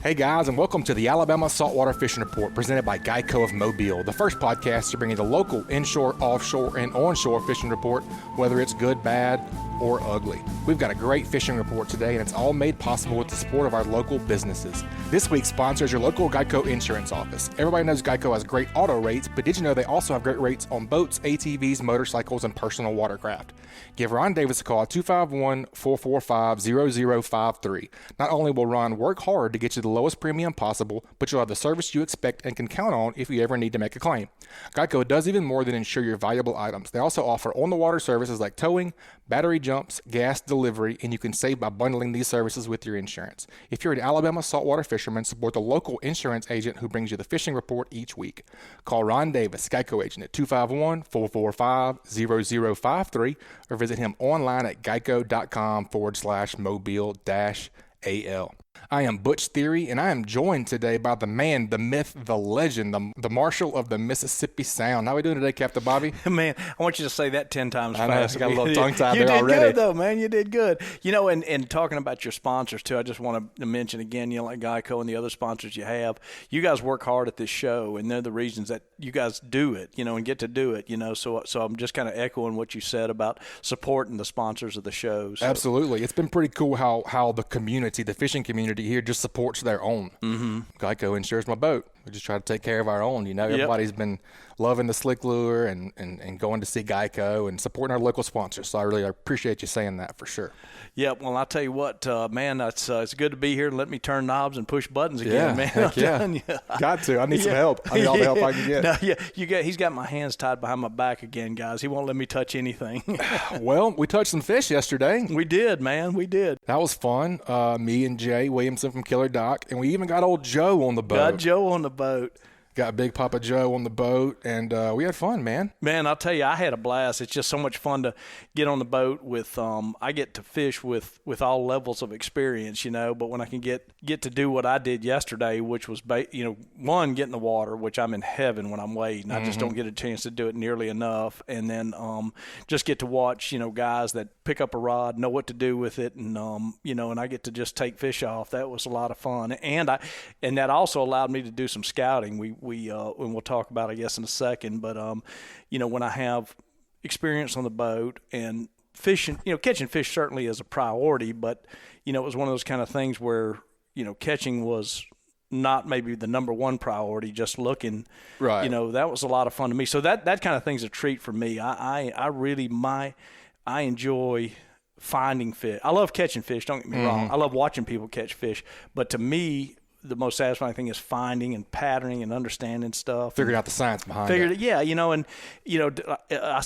Hey guys, and welcome to the Alabama Saltwater Fishing Report presented by Geico of Mobile, the first podcast to bring you the local inshore, offshore, and onshore fishing report, whether it's good, bad, or ugly. We've got a great fishing report today, and it's all made possible with the support of our local businesses. This week's sponsor is your local Geico insurance office. Everybody knows Geico has great auto rates, but did you know they also have great rates on boats, ATVs, motorcycles, and personal watercraft? Give Ron Davis a call at 251-445-0053. Not only will Ron work hard to get you the lowest premium possible, but you'll have the service you expect and can count on if you ever need to make a claim. Geico does even more than insure your valuable items. They also offer on-the-water services like towing, battery jumps, gas delivery, and you can save by bundling these services with your insurance. If you're an Alabama saltwater fisherman, support the local insurance agent who brings you the fishing report each week. Call Ron Davis, Geico agent, at 251-445-0053 or visit him online at geico.com/mobile-AL. I am Butch Theory, and I am joined today by the man, the myth, the legend, the marshal of the Mississippi Sound. How are we doing today, Captain Bobby? Man, I want you to say that 10 times fast. I got a little tongue-tied there already. You did good, though, man. You did good. You know, and talking about your sponsors, too, I just want to mention again, like Geico and the other sponsors you have, you guys work hard at this show, and they're the reasons that you guys do it, and get to do it, So I'm just kind of echoing what you said about supporting the sponsors of the show. So. Absolutely. It's been pretty cool how the community, the fishing community here, just supports their own. Mm-hmm. Geico insures my boat. We just try to take care of our own. Everybody's been loving the slick lure and going to see Geico and supporting our local sponsors. So I really appreciate you saying that for sure. Yeah, well, I'll tell you what, man, it's good to be here and let me turn knobs and push buttons again, man. Heck yeah. Got to. I need some help. I need all the help I can get. No, he's got my hands tied behind my back again, guys. He won't let me touch anything. Well, we touched some fish yesterday. We did, man. We did. That was fun. Me and Jay Williamson from KillerDock, and we even got old Joe on the boat. Got Joe on the boat. Got Big Papa Joe on the boat, and we had fun, man. Man, I'll tell you, I had a blast. It's just so much fun to get on the boat with I get to fish with all levels of experience, but when I can get to do what I did yesterday, which was, one, get in the water, which I'm in heaven when I'm wading. I just don't get a chance to do it nearly enough. And then just get to watch, guys that pick up a rod, know what to do with it, and, and I get to just take fish off. That was a lot of fun. And that also allowed me to do some scouting. And we'll talk about, I guess, in a second. But, when I have experience on the boat and fishing, catching fish certainly is a priority. But, it was one of those kind of things where, catching was not maybe the number one priority, just looking. Right. That was a lot of fun to me. So that kind of thing's a treat for me. I enjoy finding fish. I love catching fish, don't get me wrong. I love watching people catch fish. But to me, the most satisfying thing is finding and patterning and understanding stuff. Figuring out the science behind it. Yeah, I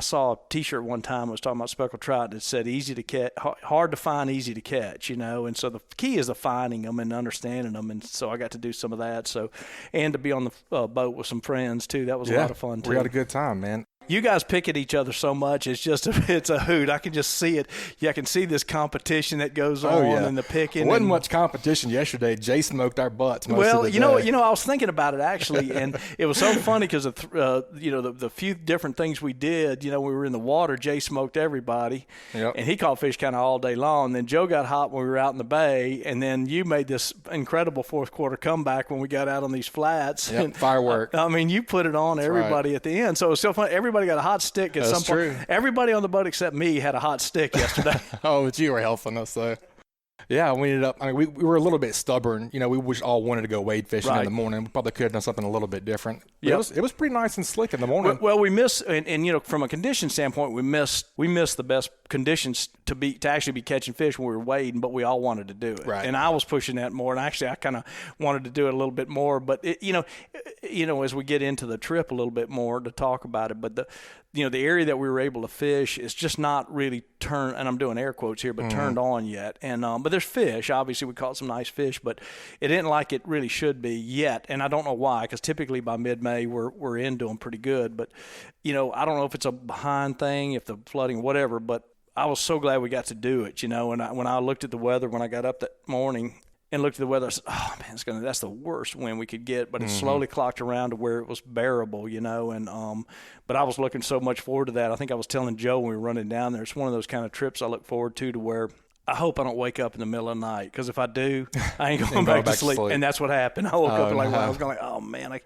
saw a T-shirt one time that was talking about speckled trout that said easy to catch, hard to find, easy to catch, and so the key is the finding them and understanding them, and so I got to do some of that. So, and to be on the boat with some friends too, that was a lot of fun too. We had a good time, man. You guys pick at each other so much, it's a hoot. I can just see it. Yeah, I can see this competition that goes on and the picking. It wasn't much competition yesterday. Jay smoked our butts most of the day. I was thinking about it actually, and it was so funny because of the few different things we did. We were in the water. Jay smoked everybody, and he caught fish kind of all day long. And then Joe got hot when we were out in the bay, and then you made this incredible fourth quarter comeback when we got out on these flats. Yep, and firework. I mean, you put it on everybody at the end, so it was so fun. Everybody got a hot stick at some point. True. Everybody on the boat except me had a hot stick yesterday. Oh, but you were helping us, though. Yeah, we ended up. We were a little bit stubborn. We all wanted to go wade fishing in the morning. We probably could have done something a little bit different. But it was pretty nice and slick in the morning. Well, we missed, and from a condition standpoint, we missed the best conditions to actually be catching fish when we were wading. But we all wanted to do it, right. And I was pushing that more. And actually, I kind of wanted to do it a little bit more. But as we get into the trip a little bit more to talk about it, but the area that we were able to fish is just not really turned, and I'm doing air quotes here, but turned on yet. And but there's fish. Obviously, we caught some nice fish, but it isn't like it really should be yet. And I don't know why, because typically by mid-May we're into them pretty good. But I don't know if it's a behind thing, if the flooding, whatever. But I was so glad we got to do it. And when I looked at the weather when I got up that morning and looked at the weather, I said, oh, man, that's the worst wind we could get. But it slowly clocked around to where it was bearable, and but I was looking so much forward to that. I think I was telling Joe when we were running down there, it's one of those kind of trips I look forward to where I hope I don't wake up in the middle of the night, because if I do, I ain't going back to sleep. And that's what happened. I woke up and I was going oh man,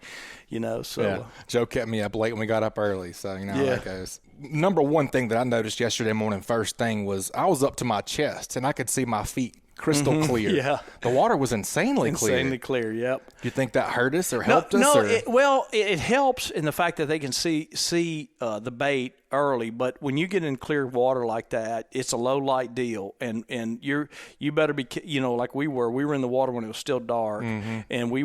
so. Yeah. Joe kept me up late when we got up early, so you know how that goes. Number one thing that I noticed yesterday morning, first thing, was I was up to my chest and I could see my feet crystal clear. Yeah. The water was insanely clear. Insanely clear, yep. Do you think that hurt us or helped us? No, it helps in the fact that they can see the bait early, but when you get in clear water like that, it's a low light deal, and you better be, like we were in the water when it was still dark, and we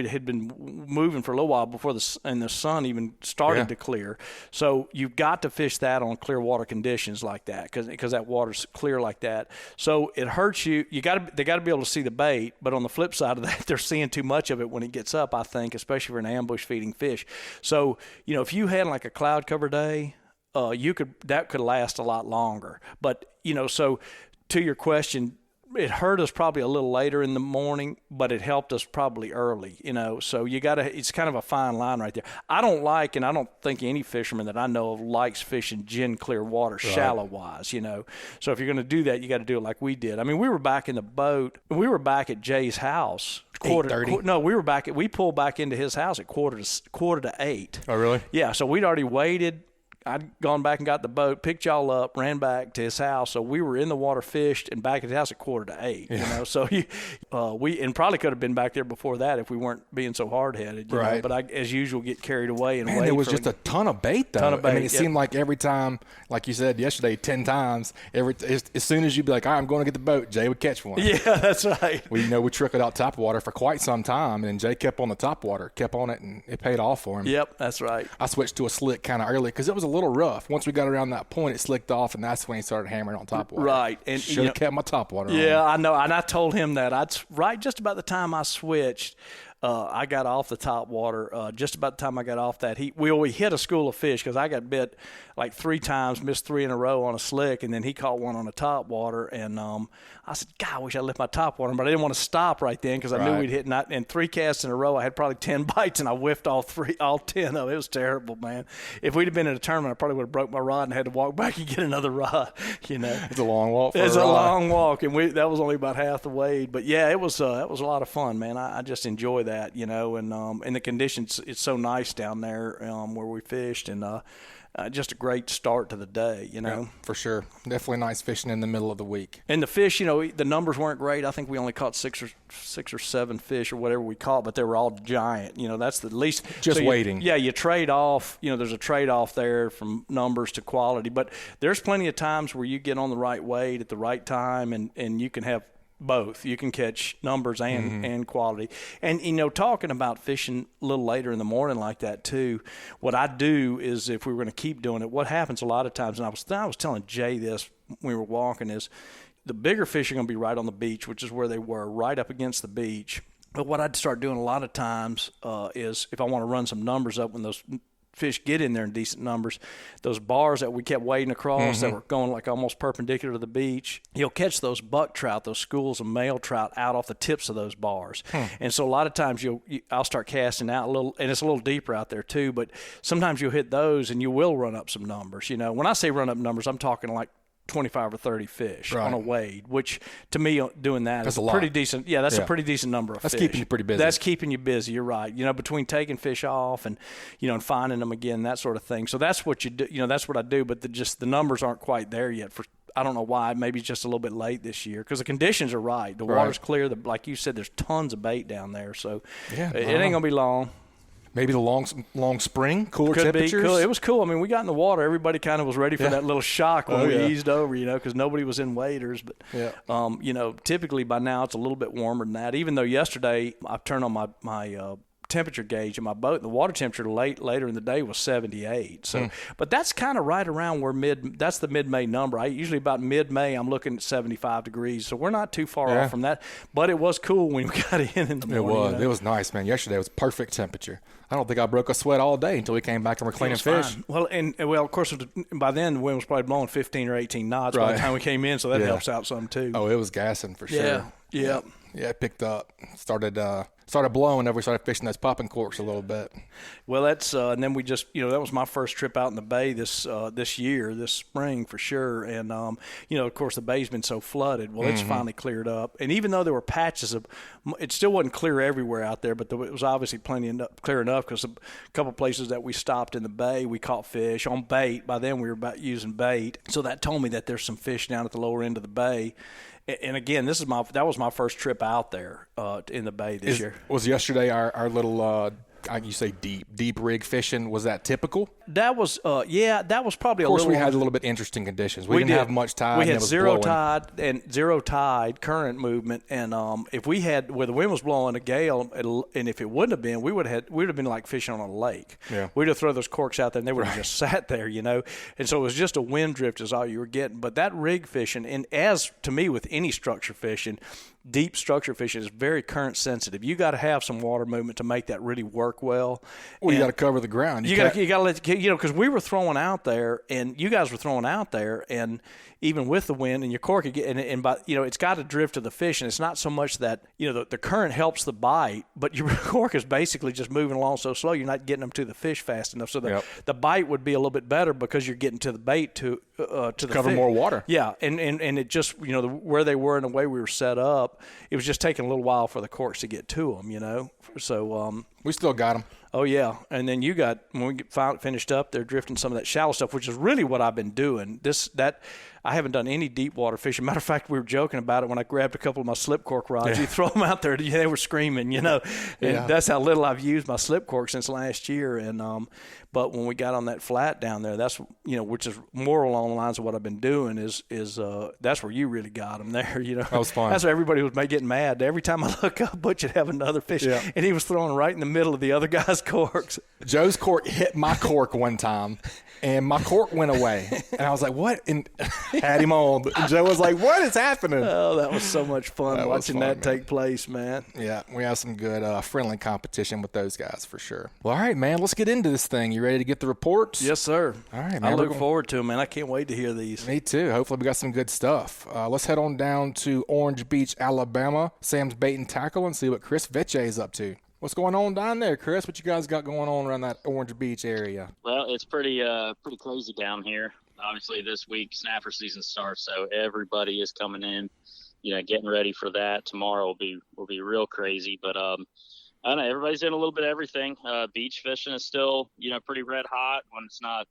had been moving for a little while before the sun even started to clear. So you've got to fish that on clear water conditions like that, because that water's clear like that. So it hurts you. They got to be able to see the bait, but on the flip side of that, they're seeing too much of it when it gets up, I think, especially for an ambush feeding fish. So if you had like a cloud cover day, that could last a lot longer. But so to your question, it hurt us probably a little later in the morning, but it helped us probably early. So it's kind of a fine line right there. I don't like, and I don't think any fisherman that I know of likes fishing gin clear water, shallow wise. So if you're going to do that, you got to do it like we did. I mean, we were back in the boat. We were back at Jay's house. 8:30? No, we pulled back into his house at quarter to 8. Oh, really? Yeah. So we'd already waited. I'd gone back and got the boat, picked y'all up, ran back to his house. So we were in the water, fished, and back at his house at quarter to 8. Yeah. So we probably could have been back there before that if we weren't being so hard headed. Right. But I, as usual, get carried away and wait. There was just a ton of bait though. I mean, it seemed like every time, like you said yesterday, 10 times. As soon as you'd be like, all right, I'm going to get the boat, Jay would catch one. Yeah, that's right. We trickled out top water for quite some time, and Jay kept on the top water, kept on it, and it paid off for him. Yep, that's right. I switched to a slick kind of early because it was a little rough. Once we got around that point, it slicked off, and that's when he started hammering on top water. Right. And should have kept my top water on. Yeah, I know. And I told him that. Just about the time I switched, I got off the top water. Just about the time I got off that, we hit a school of fish because I got bit like 3 times, missed 3 in a row on a slick, and then he caught one on the top water. And I said, God, I wish I left my top water, but I didn't want to stop right then because I knew we'd hit. And 3 casts in a row, I had probably 10 bites, and I whiffed all 10 of them. It was terrible, man. If we'd have been in a tournament, I probably would have broke my rod and had to walk back and get another rod. It's a long walk. It's a long walk, and that was only about half the wade. But yeah, it was a lot of fun, man. I just enjoy that, and the conditions. It's so nice down there where we fished, and just a great start to the day, Yeah, for sure. Definitely nice fishing in the middle of the week. And the fish, the numbers weren't great. I think we only caught 6 or 7 fish or whatever we caught, but they were all giant. That's the least. Just waiting. You trade off. There's a trade-off there from numbers to quality. But there's plenty of times where you get on the right weight at the right time, and you can have both. You can catch numbers and quality. And, talking about fishing a little later in the morning like that too, what I do is, if we were going to keep doing it, what happens a lot of times, and I was telling Jay this when we were walking, is the bigger fish are going to be right on the beach, which is where they were, right up against the beach. But what I'd start doing a lot of times is, if I want to run some numbers up when those fish get in there in decent numbers, those bars that we kept wading across that were going like almost perpendicular to the beach, you'll catch those buck trout, those schools of male trout out off the tips of those bars. And so a lot of times I'll start casting out a little, and it's a little deeper out there too, but sometimes you'll hit those and you will run up some numbers. When I say run up numbers, I'm talking like 25 or 30 fish on a wade, which to me, doing that is pretty decent. Yeah, that's a pretty decent number of fish. That's keeping you pretty busy. That's keeping you busy. You're right. Between taking fish off and, and finding them again, that sort of thing. So that's what you do. That's what I do. But the numbers aren't quite there yet. I don't know why. Maybe it's just a little bit late this year because the conditions are right. The water's clear. Like you said, there's tons of bait down there. So it ain't going to be long. Maybe the long spring, cooler temperatures. Could be cool. It was cool. I mean, we got in the water. Everybody kind of was ready for that little shock when we eased over, because nobody was in waders. But, typically by now it's a little bit warmer than that. Even though yesterday I turned on my temperature gauge in my boat, and the water temperature later in the day was 78. So, but that's kind of right around where that's the mid-May number. Usually about mid-May I'm looking at 75 degrees. So we're not too far off from that. But it was cool when we got in the morning. It was nice, man. Yesterday was perfect temperature. I don't think I broke a sweat all day until we came back and were cleaning fish. Fine. Well, of course, by then the wind was probably blowing 15 or 18 knots by the time we came in, so that helps out some too. Oh, it was gassing for sure. Yeah. Yeah, it picked up. Started started blowing over, we started fishing those popping corks a little bit. Well, that's and then we just, that was my first trip out in the bay this year, this spring for sure. And of course the bay's been so flooded. Well, it's finally cleared up. And even though there were patches of, it still wasn't clear everywhere out there, but it was obviously clear enough, because a couple places that we stopped in the bay, we caught fish on bait. By then we were about using bait, so that told me that there's some fish down at the lower end of the bay. And again, that was my first trip out there in the bay this year. Was yesterday our little you say deep rig fishing? Was that typical? That was that was probably a little. Of course, we had a little bit interesting conditions. We didn't have much tide. We had zero blowing. tide current movement, and if we had, where the wind was blowing a gale, and if it wouldn't have been, we would have been like fishing on a lake. Yeah. We'd have thrown those corks out there, and they would have just sat there, and so it was just a wind drift is all you were getting. But that rig fishing, and as to me with any structure fishing, deep structure fishing is very current sensitive. You got to have some water movement to make that really work well. Well, you got to cover the ground. You got to let because we were throwing out there, and you guys were throwing out there, and even with the wind and your cork, it's got to drift to the fish, and it's not so much that the current helps the bite, but your cork is basically just moving along so slow you're not getting them to the fish fast enough. So the bite would be a little bit better because you're getting to the bait to the cover fish. More water. Yeah, and it just where they were and the way we were set up, it was just taking a little while for the corks to get to them. So we still got them. Oh, yeah. And then when we finished up, they're drifting some of that shallow stuff, which is really what I've been doing. I haven't done any deep water fishing. Matter of fact, we were joking about it when I grabbed a couple of my slip cork rods. Yeah. You throw them out there, they were screaming, And that's how little I've used my slip cork since last year. And but when we got on that flat down there, that's which is more along the lines of what I've been doing is that's where you really got them there. That was fun. That's where everybody was getting mad. Every time I look up, Butch would have another fish, and he was throwing right in the middle of the other guy's corks. Joe's cork hit my cork one time, and my cork went away. And I was like, what? And had him on. And Joe was like, what is happening? Oh, that was so much fun watching that take place, man. Yeah, we have some good friendly competition with those guys for sure. Well, all right, man, let's get into this thing. You ready to get the reports? Yes, sir. All right, man. I look forward to them, man. I can't wait to hear these. Me too. Hopefully we got some good stuff. Let's head on down to Orange Beach, Alabama, Sam's Bait and Tackle, and see what Chris Vecsey is up to. What's going on down there, Chris? What you guys got going on around that Orange Beach area? Well, it's pretty crazy down here. Obviously, this week snapper season starts, so everybody is coming in, getting ready for that. Tomorrow will be real crazy, but I don't know. Everybody's doing a little bit of everything. Beach fishing is still, pretty red hot when it's not,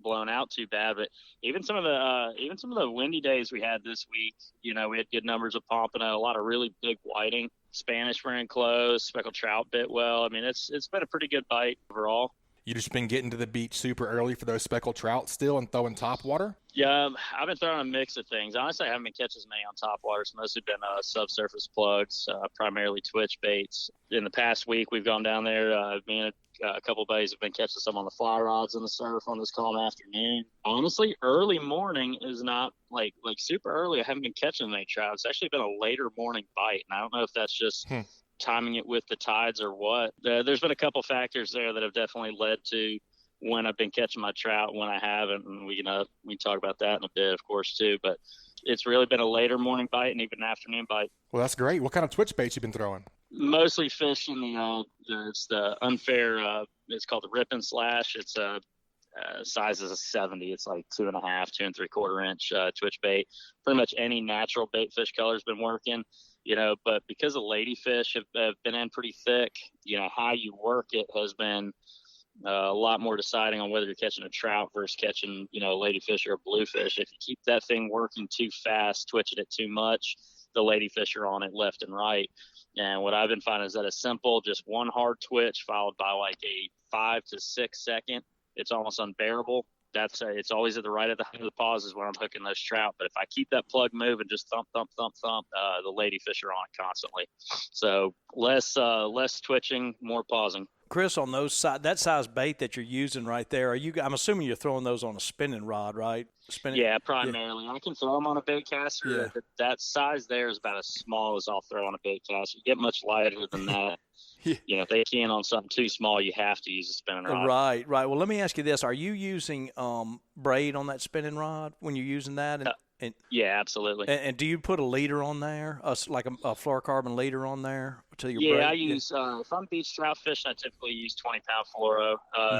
blown out too bad. But even some of the windy days we had this week, we had good numbers of pompano, a lot of really big whiting. Spanish were in close, speckled trout bit well. I mean, it's been a pretty good bite overall. You just been getting to the beach super early for those speckled trout still and throwing top water? Yeah, I've been throwing a mix of things. Honestly, I haven't been catching as many on top water. It's mostly been subsurface plugs, primarily twitch baits. In the past week, we've gone down there. Me and a couple of buddies have been catching some on the fly rods in the surf on this calm afternoon. Honestly, early morning is not like super early. I haven't been catching any trout. It's actually been a later morning bite, and I don't know if that's just timing it with the tides or what. There's been a couple factors there that have definitely led to when I've been catching my trout, when I haven't, and we can talk about that in a bit, of course, too. But it's really been a later morning bite and even an afternoon bite. Well, that's great. What kind of twitch baits you been throwing? Mostly fish in it's the unfair. It's called the rip and slash. It's size is a 70. It's like 2.5, 2 3/4 inch twitch bait. Pretty much any natural bait fish color has been working. But because the ladyfish have been in pretty thick, how you work it has been a lot more deciding on whether you're catching a trout versus catching, a ladyfish or a bluefish. If you keep that thing working too fast, twitching it too much, the ladyfish are on it left and right. And what I've been finding is that a simple, just one hard twitch followed by like a 5 to 6 second, it's almost unbearable. It's always at the right at the height of the pauses when I'm hooking those trout. But if I keep that plug moving, just thump, thump, thump, thump, the ladyfish are on it constantly. So less twitching, more pausing. Chris, on that size bait that you're using right there, I'm assuming you're throwing those on a spinning rod, right? Yeah, primarily. Yeah. I can throw them on a bait caster. Yeah. That size there is about as small as I'll throw on a bait caster. You get much lighter than that. If they can on something too small, you have to use a spinning rod. Right. Well, let me ask you this. Are you using braid on that spinning rod when you're using that? Yeah, absolutely. And do you put a leader on there, like a fluorocarbon leader on there to your Yeah, braid? I use if I'm beach trout fishing, I typically use 20-pound fluoro.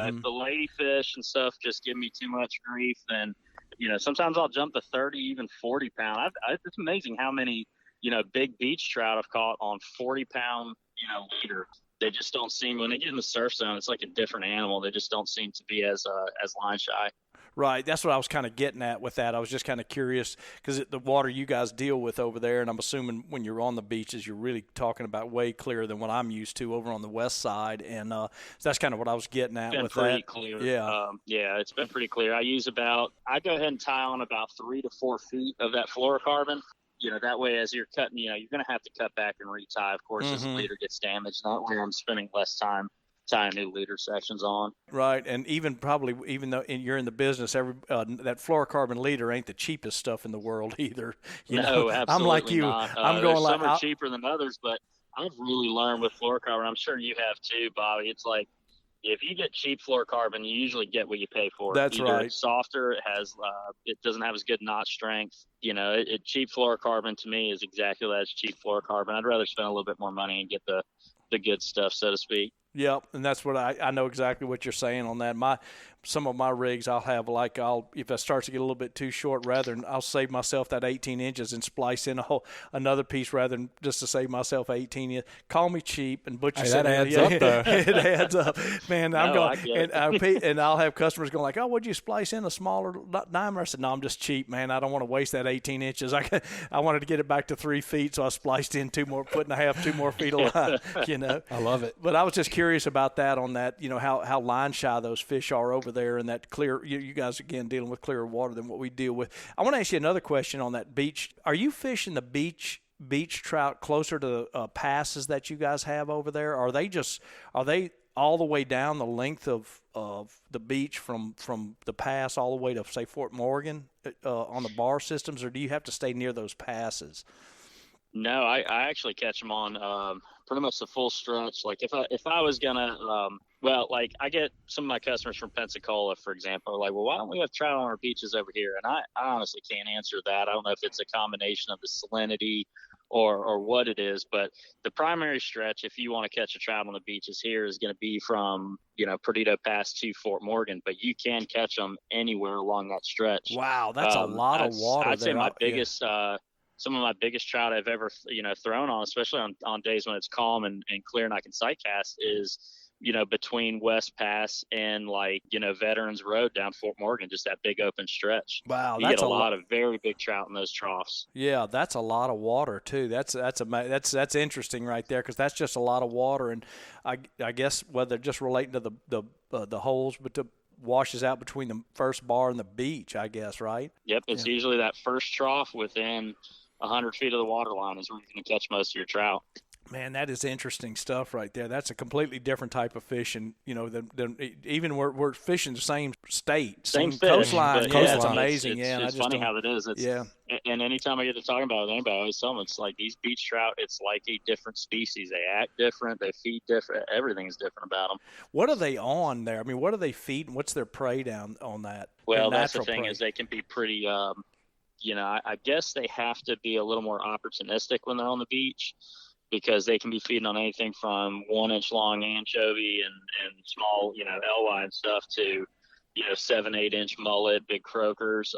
If the ladyfish and stuff just give me too much grief, then sometimes I'll jump to 30, even 40-pound. It's amazing how many big beach trout I've caught on 40-pound leader. They just don't seem, when they get in the surf zone, it's like a different animal. They just don't seem to be as line shy. Right. That's what I was kind of getting at with that. I was just kind of curious because the water you guys deal with over there, and I'm assuming when you're on the beaches, you're really talking about way clearer than what I'm used to over on the west side. And so that's kind of what I was getting at with that. It's been pretty clear. Yeah, it's been pretty clear. I go ahead and tie on about 3 to 4 feet of that fluorocarbon. That way as you're cutting, you're going to have to cut back and retie, of course, as the leader gets damaged. That way I'm spending less time tying new leader sections on. Right, and even though you're in the business, that fluorocarbon leader ain't the cheapest stuff in the world either. No, absolutely I'm like you. Not. I'm going like some are cheaper than others, but I've really learned with fluorocarbon. I'm sure you have too, Bobby. It's like if you get cheap fluorocarbon, you usually get what you pay for. That's Either right. It's softer. It has. It doesn't have as good knot strength. Cheap fluorocarbon to me is exactly that. It's cheap fluorocarbon. I'd rather spend a little bit more money and get the good stuff, so to speak. Yep, and that's what I know exactly what you're saying on that. Some of my rigs I'll have if it starts to get a little bit too short, I'll save myself that 18 inches and splice in another piece rather than just to save myself 18 inches. Call me cheap, and Butch that adds up though. It adds up, man. I'm going and I'll have customers going like, "Oh, would you splice in a smaller diameter?" I said, "No, I'm just cheap, man. I don't want to waste that 18 inches. I wanted to get it back to 3 feet, so I spliced in 2 more feet of line. I love it. But I was just curious about that on that. How line shy those fish are over there, and that clear. You guys again dealing with clearer water than what we deal with. I want to ask you another question on that beach. Are you fishing the beach trout closer to the passes that you guys have over there? Are they all the way down the length of the beach from the pass all the way to say Fort Morgan on the bar systems, or do you have to stay near those passes? No, I actually catch them on pretty much the full stretch. Like if I was gonna, like I get some of my customers from Pensacola, for example, are like, well, why don't we have trout on our beaches over here? And I honestly can't answer that. I don't know if it's a combination of the salinity or what it is, but the primary stretch, if you want to catch a trout on the beaches here, is going to be from Perdido Pass to Fort Morgan, but you can catch them anywhere along that stretch. Wow, that's a lot of water. I'd say my biggest. Some of my biggest trout I've ever, thrown on, especially on days when it's calm and clear and I can sight cast, is, between West Pass and Veterans Road down Fort Morgan, just that big open stretch. Wow, you get a lot of very big trout in those troughs. Yeah, that's a lot of water too. That's interesting right there, because that's just a lot of water, and I guess whether just relating to the holes, but washes out between the first bar and the beach, I guess, right? Yep, it's usually that first trough within 100 feet of the water line is where you're going to catch most of your trout. Man, that is interesting stuff right there. That's a completely different type of fishing, than even we're fishing the same state, same fish, coastline. It's amazing. It's funny how it is. And anytime I get to talking about it with anybody, I always tell them it's like these beach trout, it's like a different species. They act different. They feed different. Everything's different about them. What are they on there? I mean, what are they feeding? What's their prey down on that? Well, that's the thing, is they can be pretty, I guess they have to be a little more opportunistic when they're on the beach, because they can be feeding on anything from 1 inch long anchovy and small, LY and stuff to, 7-8 inch mullet, big croakers.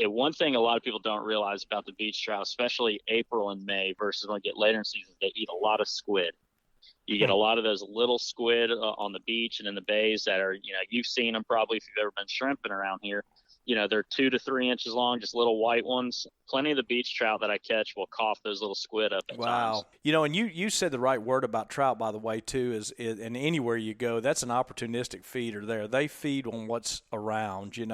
One thing a lot of people don't realize about the beach trout, especially April and May versus when we get later in season, they eat a lot of squid. You get a lot of those little squid on the beach and in the bays that are, you've seen them probably if you've ever been shrimping around here. They're 2 to 3 inches long, just little white ones. Plenty of the beach trout that I catch will cough those little squid up at times. And you said the right word about trout, by the way, too, and anywhere you go, that's an opportunistic feeder there. They feed on what's around, Yep.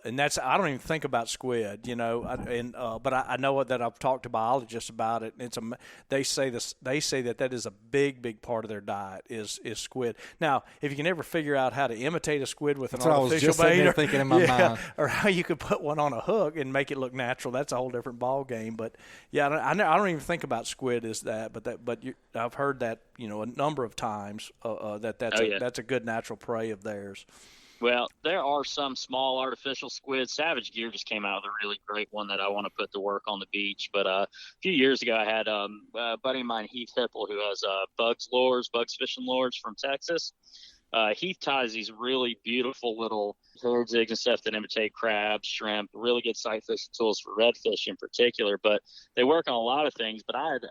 And that's, I don't even think about squid, but I know that I've talked to biologists about it. And they say that is a big, big part of their diet is squid. Now, if you can ever figure out how to imitate a squid with an artificial bait, thinking in my mind. or how you could put one on a hook and make it look natural, that's a whole different ball game. But yeah, I don't even think about squid as that. But I've heard that a number of times that's a good natural prey of theirs. Well, there are some small artificial squid. Savage Gear just came out with a really great one that I want to put to work on the beach. But a few years ago, I had a buddy of mine, Heath Hipple, who has Bugs Fishing Lures from Texas. Heath ties these really beautiful little hair jigs and stuff that imitate crabs, shrimp, really good sight fishing tools for redfish in particular. But they work on a lot of things. But I had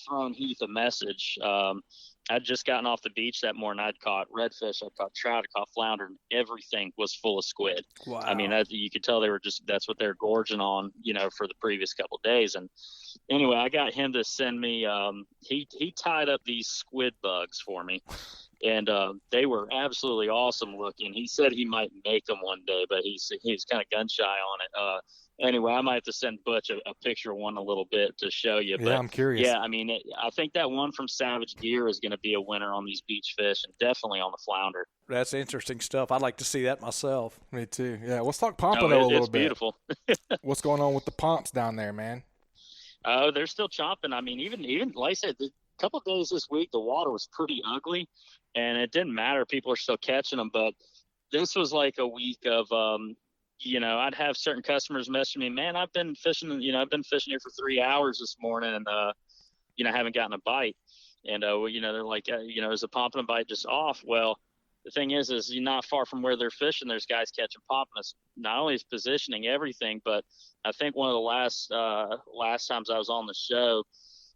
thrown Heath a message. I'd just gotten off the beach that morning. I'd caught redfish, I'd caught trout, I caught flounder, and everything was full of squid. Wow. I mean, you could tell they were that's what they're gorging on, for the previous couple of days. And anyway, I got him to send me, he tied up these squid bugs for me. And they were absolutely awesome looking. He said he might make them one day, but he's kind of gun shy on it. Anyway, I might have to send Butch a picture of one a little bit to show you. Yeah, but, I'm curious. Yeah, I mean, I think that one from Savage Gear is going to be a winner on these beach fish and definitely on the flounder. That's interesting stuff. I'd like to see that myself. Me too. Yeah, let's talk pompano a little it's bit. Beautiful. What's going on with the pomps down there, man? Oh, they're still chomping. I mean, even like I said, a couple of days this week, the water was pretty ugly, and it didn't matter. People are still catching them, but this was like a week of I'd have certain customers message me, man, I've been fishing here for 3 hours this morning and, haven't gotten a bite. And, they're like, is the pompano bite just off? Well, the thing is you're not far from where they're fishing. There's guys catching pompanos. Not only is positioning everything, but I think one of the last times I was on the show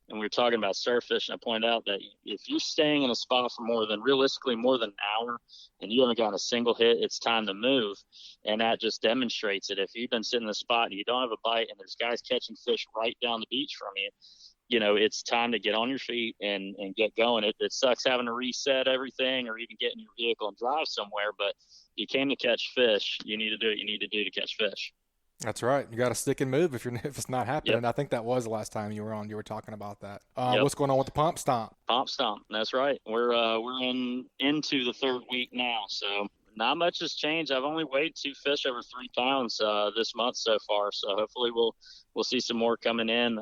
and we were talking about surf fishing, I pointed out that if you're staying in a spot for realistically more than an hour and you haven't gotten a single hit, it's time to move. And that just demonstrates it. If you've been sitting in a spot and you don't have a bite and there's guys catching fish right down the beach from you, it's time to get on your feet and get going. It sucks having to reset everything or even get in your vehicle and drive somewhere, but you came to catch fish. You need to do what you need to do to catch fish. That's right. You got to stick and move if it's not happening. Yep. I think that was the last time you were on. You were talking about that. Yep. What's going on with the pomp stomp? Pomp stomp. That's right. We're into the third week now, so not much has changed. I've only weighed 2 fish over 3 pounds this month so far, so hopefully we'll see some more coming in.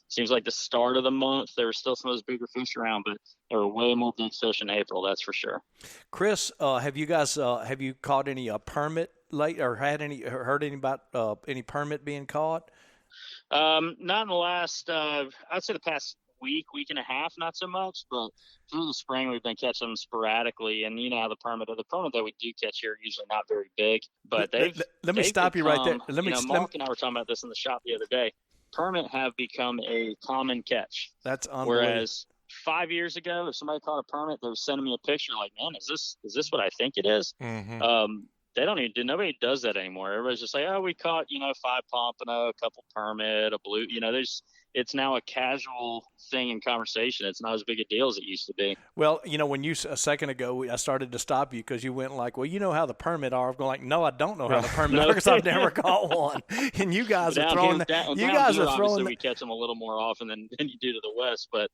Seems like the start of the month there were still some of those bigger fish around, but there were way more big fish in April. That's for sure. Chris, have you caught any permit late or heard any about any permit being caught? Not in the last, I'd say the past week and a half, not so much, but through the spring we've been catching them sporadically. And you know how the permit that we do catch here are usually not very big, but let me stop you right there. Mark and I were talking about this in the shop the other day. Permit have become a common catch. That's unbelievable. Whereas 5 years ago, if somebody caught a permit, they were sending me a picture like, man, is this what I think it is? Mm-hmm. Nobody does that anymore. Everybody's just like, oh, we caught, 5 pompano, a couple permit, a blue, it's now a casual thing in conversation. It's not as big a deal as it used to be. Well, when a second ago, I started to stop you because you went like, well, you know how the permit are. I'm going like, no, I don't know how the permit are because I've never caught one. And you guys are throwing obviously we catch them a little more often than you do to the west, but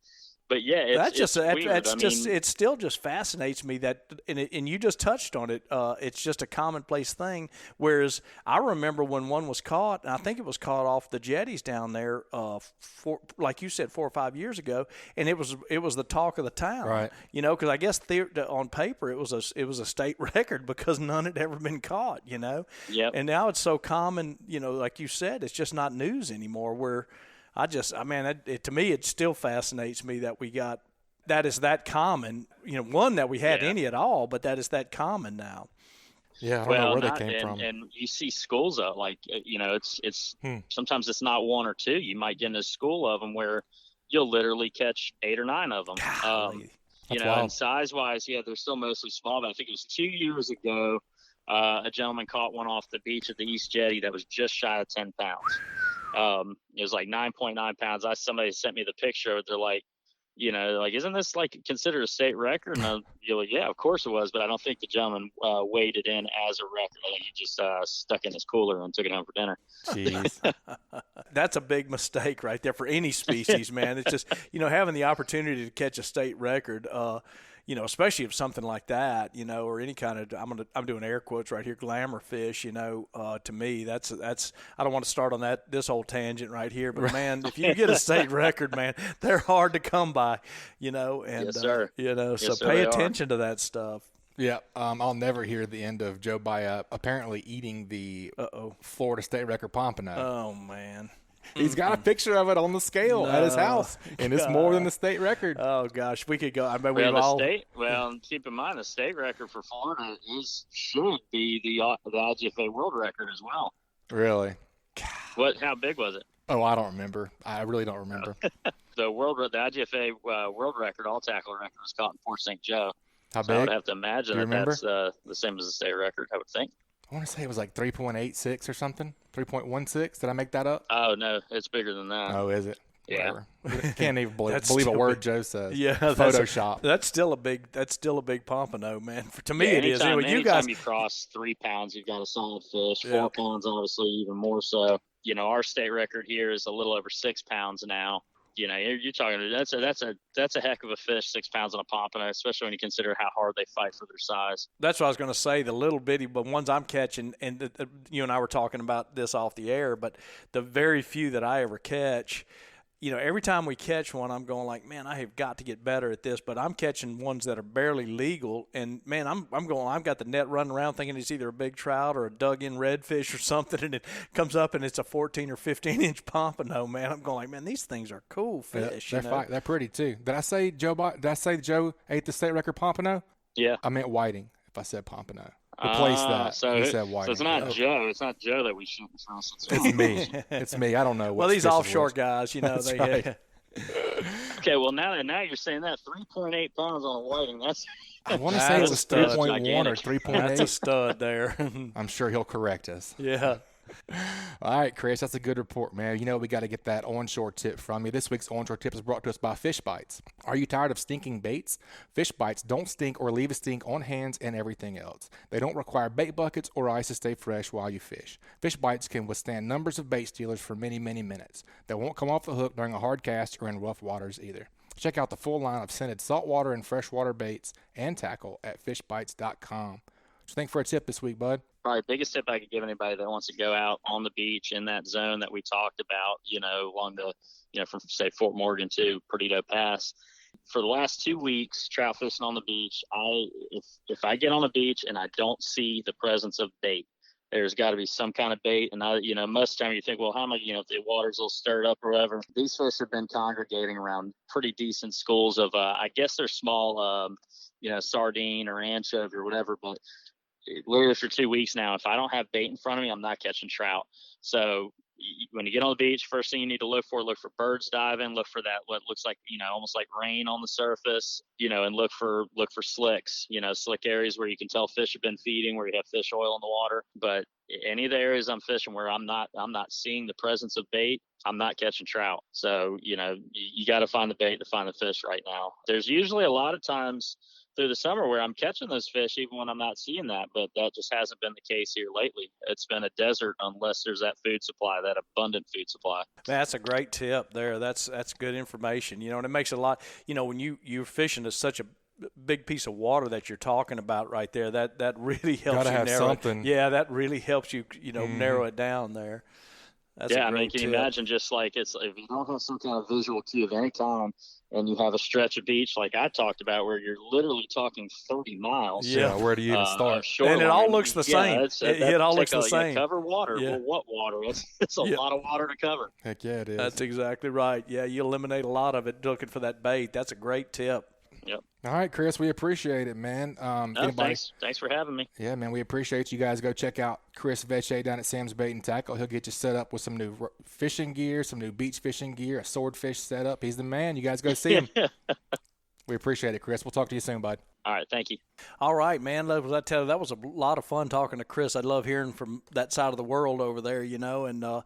yeah, it still just fascinates me that, and you just touched on it. It's just a commonplace thing. Whereas I remember when one was caught, and I think it was caught off the jetties down there, like you said, 4 or 5 years ago, and it was the talk of the town, right? Because I guess on paper it was a state record because none had ever been caught, Yep. And now it's so common, like you said, it's just not news anymore. Where to me, it still fascinates me that we got that is that common. One, that we had any at all, but that is that common now. Yeah, I don't know where they came from. And you see schools of it's sometimes it's not 1 or 2. You might get in a school of them where you'll literally catch 8 or 9 of them. And size wise, they're still mostly small. But I think it was 2 years ago, a gentleman caught one off the beach at the East Jetty that was just shy of 10 pounds. It was like 9.9 pounds. Somebody sent me the picture. They're like, isn't this like considered a state record? And you're like, yeah, of course it was. But I don't think the gentleman weighed it in as a record. I think he just stuck in his cooler and took it home for dinner. Jeez. That's a big mistake right there for any species, man. It's just, having the opportunity to catch a state record, especially if something like that, or any kind of, I'm doing air quotes right here, glamour fish, to me, that's, I don't want to start on this whole tangent right here, but man, if you get a state record, man, they're hard to come by, and, yes, sir. so pay attention to that stuff. Yeah, I'll never hear the end of Joe Baya apparently eating the Florida state record pompano. Oh, man. He's got a picture of it on the scale at his house, and it's more than the state record. Oh, gosh, we could go. I bet keep in mind the state record for Florida should be the IGFA world record as well. Really? How big was it? Oh, I don't remember. I really don't remember. The IGFA world record, all tackle record, was caught in Port St. Joe. How so big? I would have to imagine that's the same as the state record, I would think. I want to say it was like 3.86 or something. 3.16. Did I make that up? Oh, no, it's bigger than that. Oh, is it? Yeah. Can't even believe a word Joe says. Yeah, Photoshop. That's still a big pompano, man. To me, it is. Anyway, anytime you cross 3 pounds, you've got a solid fish. 4 pounds, obviously, even more so. Our state record here is a little over 6 pounds now. You're talking. That's a heck of a fish, 6 pounds on a pompano, especially when you consider how hard they fight for their size. That's what I was going to say. The little bitty, but ones I'm catching, and you and I were talking about this off the air, but the very few that I ever catch, every time we catch one, I'm going like, man, I have got to get better at this. But I'm catching ones that are barely legal, and man, I've got the net running around thinking it's either a big trout or a dug-in redfish or something, and it comes up and it's a 14 or 15-inch pompano. Man, I'm going like, man, these things are cool fish. They're pretty too. Did I say Joe ate the state record pompano? Yeah, I meant whiting. If I said pompano. Replace that. So you said whiting. So it's not Joe. It's not Joe that we shoot from. It's me. It's me. I don't know. Well, these offshore guys, That's right. Okay, well now you're saying that 3.8 pounds on a whiting. I want to say it was 3.1 or 3.8. That's a stud there. I'm sure he'll correct us. Yeah. All right, Chris, that's a good report, man. We got to get that onshore tip from you. This week's onshore tip is brought to us by Fishbites. Are you tired of stinking baits? Fishbites don't stink or leave a stink on hands and everything else. They don't require bait buckets or ice to stay fresh while you fish. Fishbites can withstand numbers of bait stealers for many, many minutes. They won't come off the hook during a hard cast or in rough waters either. Check out the full line of scented saltwater and freshwater baits and tackle at fishbites.com. So thanks for a tip this week, bud. Probably the biggest tip I could give anybody that wants to go out on the beach in that zone that we talked about, along the, from say Fort Morgan to Perdido Pass. For the last 2 weeks, trout fishing on the beach, if I get on the beach and I don't see the presence of bait, there's got to be some kind of bait. And most of the time you think, well, how am I, if the water's a little stirred up or whatever. These fish have been congregating around pretty decent schools of, I guess they're small, sardine or anchovy or whatever, but literally for 2 weeks now, if I don't have bait in front of me, I'm not catching trout. So when you get on the beach, first thing you need to look for birds diving, look for that, what looks like, almost like rain on the surface, and look for slicks, slick areas where you can tell fish have been feeding, where you have fish oil in the water. But any of the areas I'm fishing where I'm not seeing the presence of bait, I'm not catching trout. So, you got to find the bait to find the fish right now. There's usually a lot of times through the summer where I'm catching those fish even when I'm not seeing that, but that just hasn't been the case here lately. It's been a desert unless there's that food supply, that abundant food supply. That's a great tip there. That's good information, and it makes a lot, when you're fishing is such a big piece of water that you're talking about right there, that really helps you narrow something. Yeah, that really helps you, narrow it down there. That's a great can you imagine just like if you don't have some kind of visual cue of any kind and you have a stretch of beach like I talked about where you're literally talking 30 miles. Yeah, where do you even start? And it all looks the same. It all looks the same. Cover water. Yeah. Well, what water? It's a lot of water to cover. Heck yeah, it is. That's exactly right. Yeah, you eliminate a lot of it looking for that bait. That's a great tip. Yep. All right, Chris, we appreciate it, man. Thanks for having me. Yeah, man, we appreciate you guys. Go check out Chris Vecsey down at Sam's Bait and Tackle. He'll get you set up with some new fishing gear, some new beach fishing gear, a swordfish setup. He's the man. You guys go see him. We appreciate it, Chris. We'll talk to you soon, bud. All right, thank you. All right, man. That was a lot of fun talking to Chris. I love hearing from that side of the world over there, and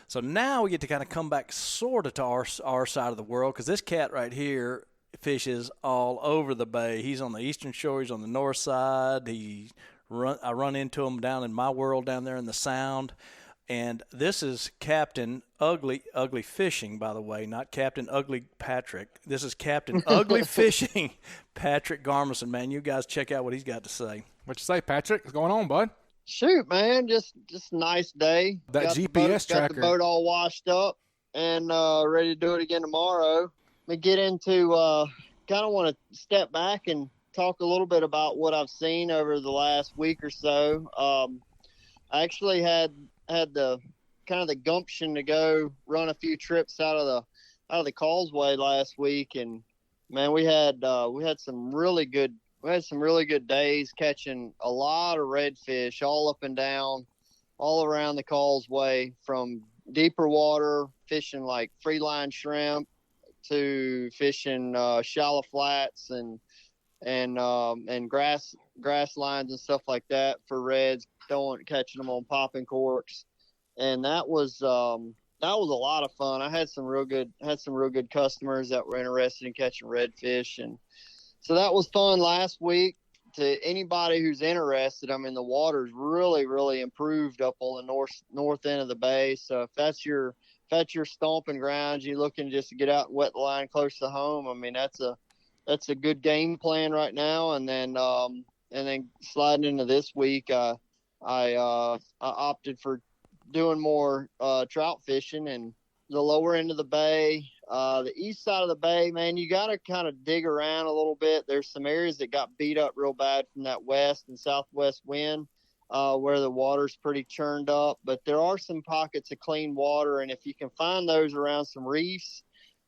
so now we get to kind of come back sort of to our side of the world because this cat right here fishes all over the bay. He's on the eastern shore. He's on the north side. I run into him down in my world down there in the Sound. And this is Captain Ugly Fishing, by the way, not Captain Ugly Patric. This is Captain Ugly Fishing, Patric Garmeson. Man, you guys check out what he's got to say. What you say, Patrick? What's going on, bud? Shoot, man, just a nice day. That got GPS tracker. Got the boat all washed up and ready to do it again tomorrow. We get into kind of want to step back and talk a little bit about what I've seen over the last week or so. I actually had the kind of the gumption to go run a few trips out of the causeway last week, and man, we had some really good days catching a lot of redfish all up and down, all around the causeway, from deeper water fishing like free line shrimp to fishing shallow flats and grass lines and stuff like that for reds, catching them on popping corks, and that was a lot of fun. I had some real good customers that were interested in catching redfish, and so that was fun last week. To anybody who's interested, I mean, the water's really, really improved up on the north end of the bay. So if that's your stomping grounds, you're looking just to get out and wet the line close to home, I mean, that's a good game plan right now. And then sliding into this week, I opted for doing more trout fishing, and the lower end of the bay, the east side of the bay, man, you got to kind of dig around a little bit. There's some areas that got beat up real bad from that west and southwest wind, where the water's pretty churned up, but there are some pockets of clean water, and if you can find those around some reefs,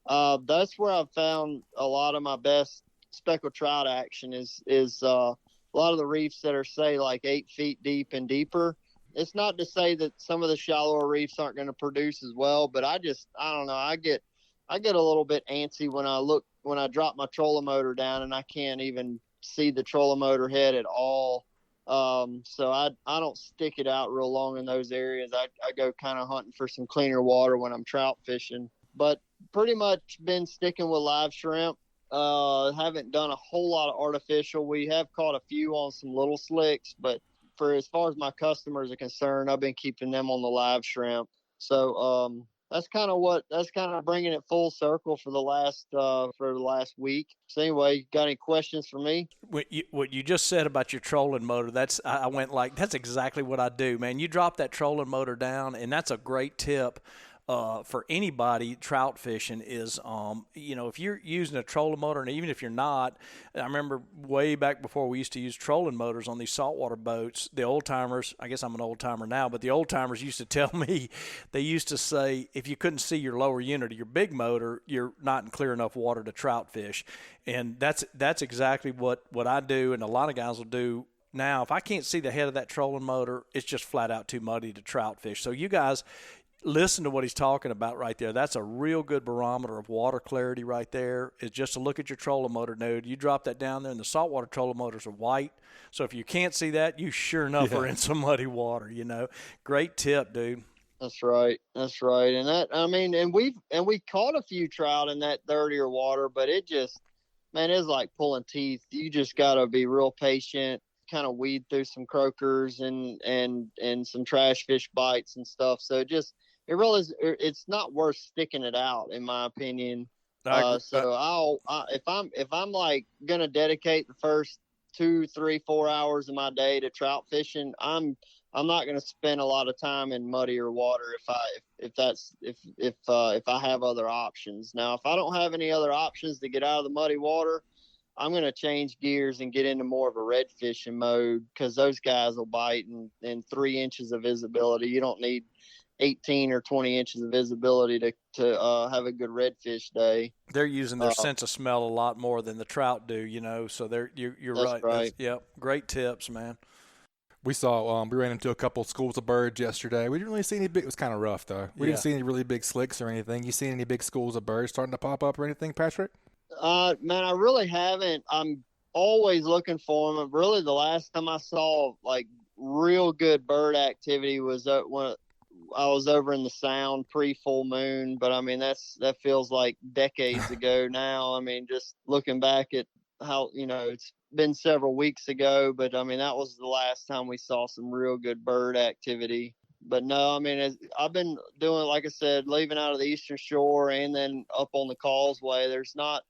that's where I've found a lot of my best speckled trout action is a lot of the reefs that are, say, like 8 feet deep and deeper. It's not to say that some of the shallower reefs aren't going to produce as well, but I don't know. I get a little bit antsy when I drop my trolling motor down and I can't even see the trolling motor head at all. So I don't stick it out real long in those areas. I go kind of hunting for some cleaner water when I'm trout fishing, but pretty much been sticking with live shrimp. Haven't done a whole lot of artificial. We have caught a few on some little slicks, but for as far as my customers are concerned, I've been keeping them on the live shrimp. So that's kind of bringing it full circle for the last week. So anyway, got any questions for me? What you just said about your trolling motor, I went like, that's exactly what I do, man. You drop that trolling motor down, and that's a great tip. For anybody trout fishing is, if you're using a trolling motor, and even if you're not, I remember way back before we used to use trolling motors on these saltwater boats, the old timers, I guess I'm an old timer now, but the old timers used to tell me, they used to say, if you couldn't see your lower unit of your big motor, you're not in clear enough water to trout fish. And that's exactly what I do, and a lot of guys will do. Now, if I can't see the head of that trolling motor, it's just flat out too muddy to trout fish. So you guys, listen to what he's talking about right there. That's a real good barometer of water clarity right there, is just to look at your trolling motor node. You drop that down there, and the saltwater trolling motors are white. So if you can't see that, you sure enough are in some muddy water, Great tip, dude. That's right. And that, I mean, and we caught a few trout in that dirtier water, but it just, man, it's like pulling teeth. You just got to be real patient, kind of weed through some croakers and some trash fish bites and stuff. So it's not worth sticking it out, in my opinion. So if I'm like gonna dedicate the first 2, 3, 4 hours of my day to trout fishing, I'm not gonna spend a lot of time in muddier water if I have other options. Now, if I don't have any other options to get out of the muddy water, I'm going to change gears and get into more of a red fishing mode, because those guys will bite in 3 inches of visibility. You don't need 18 or 20 inches of visibility to have a good redfish day. They're using their sense of smell a lot more than the trout do, so you're right. Right. Yep. Great tips, man. We saw we ran into a couple schools of birds yesterday. We didn't really see any big. It was kind of rough though. We didn't see any really big slicks or anything. You seen any big schools of birds starting to pop up or anything, Patric? Man, I really haven't. I'm always looking for them. Really, the last time I saw like real good bird activity was when I was over in the Sound pre-full moon. But I mean, that feels like decades ago now. I mean, just looking back at how, it's been several weeks ago, but I mean, that was the last time we saw some real good bird activity. But no, I mean, I've been doing, like I said, leaving out of the Eastern Shore and then up on the causeway. There's not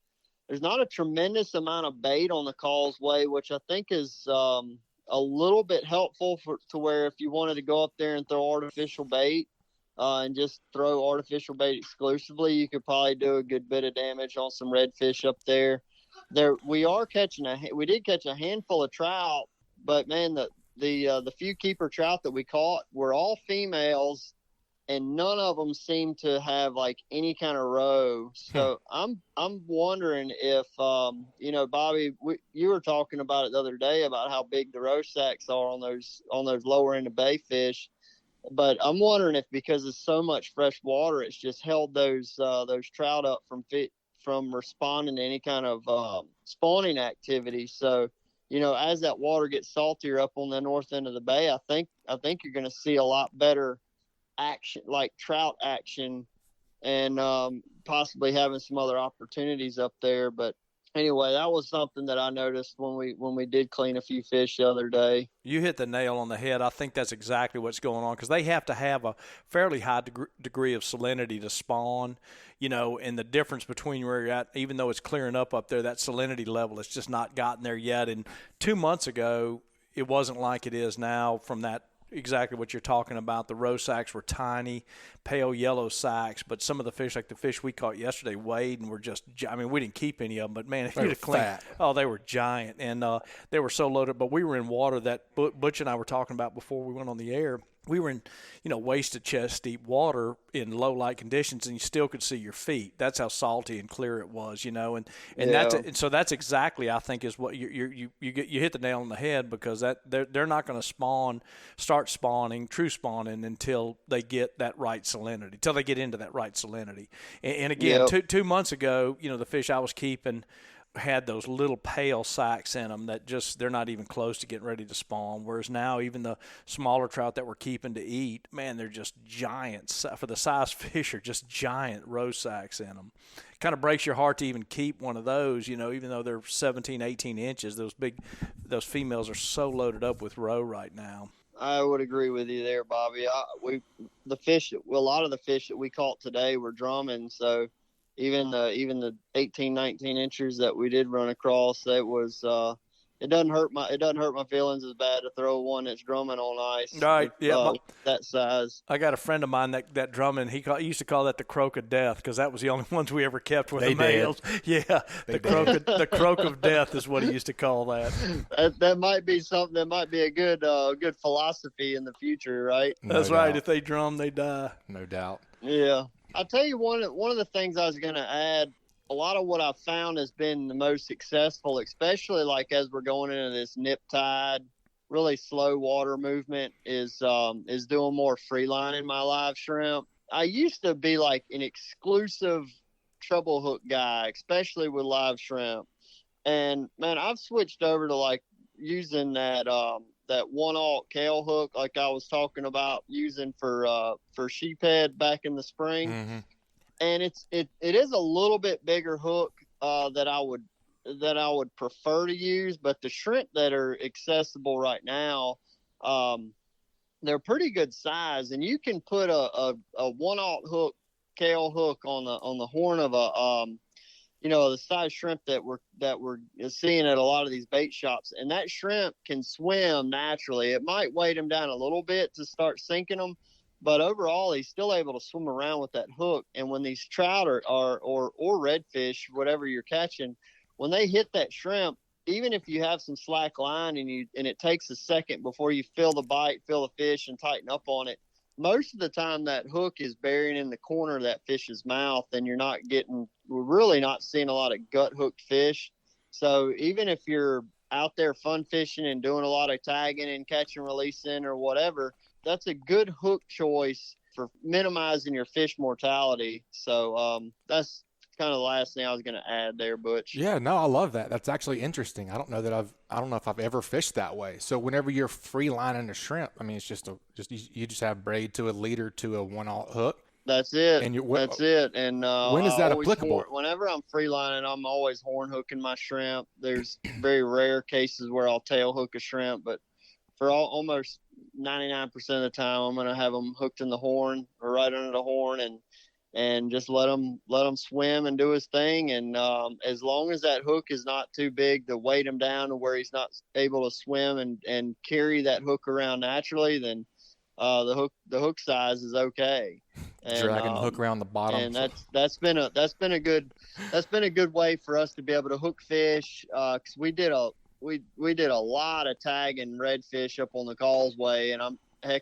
a tremendous amount of bait on the causeway, which I think is a little bit helpful to where if you wanted to go up there and throw artificial bait and just throw artificial bait exclusively, you could probably do a good bit of damage on some redfish up there. we did catch a handful of trout, but man, the few keeper trout that we caught were all females, and none of them seemed to have like any kind of roe. So I'm wondering if Bobby, you were talking about it the other day about how big the roe sacks are on those lower end of bay fish. But I'm wondering if because it's so much fresh water, it's just held those trout up from responding to any kind of spawning activity. So, as that water gets saltier up on the north end of the bay, I think you're going to see a lot better action, like trout action, and possibly having some other opportunities up there. But anyway, that was something that I noticed when we did clean a few fish the other day. You hit the nail on the head. I think that's exactly what's going on, because they have to have a fairly high degree of salinity to spawn, and the difference between where you're at, even though it's clearing up there, that salinity level has just not gotten there yet. And 2 months ago, it wasn't like it is now from that. Exactly what you're talking about. The roe sacks were tiny, pale yellow sacks, but some of the fish, like the fish we caught yesterday, weighed and were just, we didn't keep any of them, but man, if you'd have cleaned, they were giant, and they were so loaded. But we were in water that Butch and I were talking about before we went on the air. We were in, waist chest deep water in low light conditions, and you still could see your feet. That's how salty and clear it was, and so that's exactly, I think, is what you hit the nail on the head, because that they're not going to start spawning, true spawning, until they get that right salinity, until they get into that right salinity. And again, 2 months ago, the fish I was keeping had those little pale sacks in them that just, they're not even close to getting ready to spawn. Whereas now, even the smaller trout that we're keeping to eat, man, they're just giants. For the size fish, are just giant roe sacks in them. Kind of breaks your heart to even keep one of those, even though they're 17, 18 inches. Those females are so loaded up with roe right now. I would agree with you there, Bobby. A lot of the fish that we caught today were drumming, so even the 18, 19 inches that we did run across, it was it doesn't hurt my feelings as bad to throw one that's drumming on ice. Right, that size. I got a friend of mine that drumming, he used to call that the croak of death, because that was the only ones we ever kept with the males. Yeah, the croak of death is what he used to call that. That might be something. That might be a good philosophy in the future, right? That's right. If they drum, they die. No doubt. Yeah. I'll tell you one of the things I was going to add. A lot of what I've found has been the most successful, especially like as we're going into this nip tide, really slow water movement, is doing more free lining my live shrimp. I used to be like an exclusive treble hook guy, especially with live shrimp. And man, I've switched over to like using that 1/0 Kale hook, like I was talking about using for sheephead back in the spring. Mm-hmm. And it is a little bit bigger hook that I would prefer to use, but the shrimp that are accessible right now, they're pretty good size, and you can put a 1/0 hook Kale hook on the horn of the size shrimp that we're seeing at a lot of these bait shops, and that shrimp can swim naturally. It might weight him down a little bit to start sinking them, but overall he's still able to swim around with that hook. And when these trout or redfish, whatever you're catching, when they hit that shrimp, even if you have some slack line and it takes a second before you feel the bite, feel the fish, and tighten up on it, most of the time that hook is burying in the corner of that fish's mouth, and we're really not seeing a lot of gut hooked fish. So even if you're out there fun fishing and doing a lot of tagging and catch and releasing or whatever, that's a good hook choice for minimizing your fish mortality. So that's kind of the last thing I was going to add there, Butch. Yeah, no, I love that. That's actually interesting. I don't know if I've ever fished that way. So whenever you're free lining a shrimp, I mean, it's you just have braid to a leader to a 1/0 hook. That's it. That's it. And when is that applicable? Whenever I'm free lining, I'm always horn hooking my shrimp. There's very rare cases where I'll tail hook a shrimp, but for almost 99% of the time, I'm going to have them hooked in the horn or right under the horn, and just let him swim and do his thing. And as long as that hook is not too big to weight him down to where he's not able to swim and carry that hook around naturally, then the hook size is okay. And, dragging the hook around the bottom. And that's been a good way for us to be able to hook fish. 'Cause we did a lot of tagging redfish up on the causeway, and I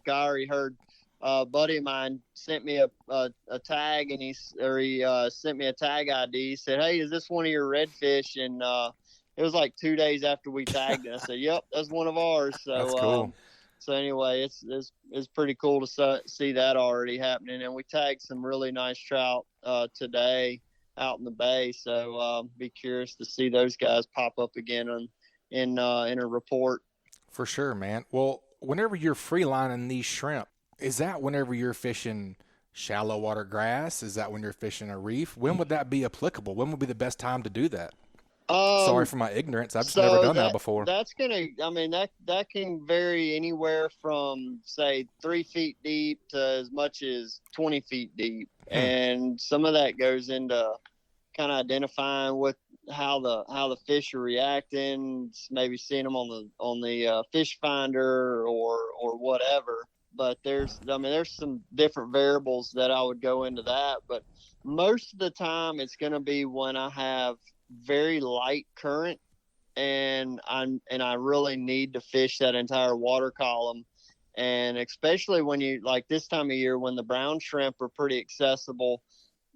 already heard a buddy of mine sent me a tag, and he sent me a tag ID. He said, "Hey, is this one of your redfish?" And it was like 2 days after we tagged it. I said, "Yep, that's one of ours." So that's cool. So anyway, it's pretty cool to see that already happening, and we tagged some really nice trout today out in the bay. So be curious to see those guys pop up again in a report. For sure, man. Well, whenever you're freelining these shrimp, is that whenever you're fishing shallow water grass? Is that when you're fishing a reef? When would that be applicable? When would be the best time to do that? Sorry for my ignorance. I've just never done that before. That can vary anywhere from, say, 3 feet deep to as much as 20 feet deep. And some of that goes into kind of identifying how the fish are reacting, maybe seeing them on the fish finder or whatever. But there's some different variables that I would go into that. But most of the time it's going to be when I have very light current and I really need to fish that entire water column. And especially when you, like this time of year when the brown shrimp are pretty accessible.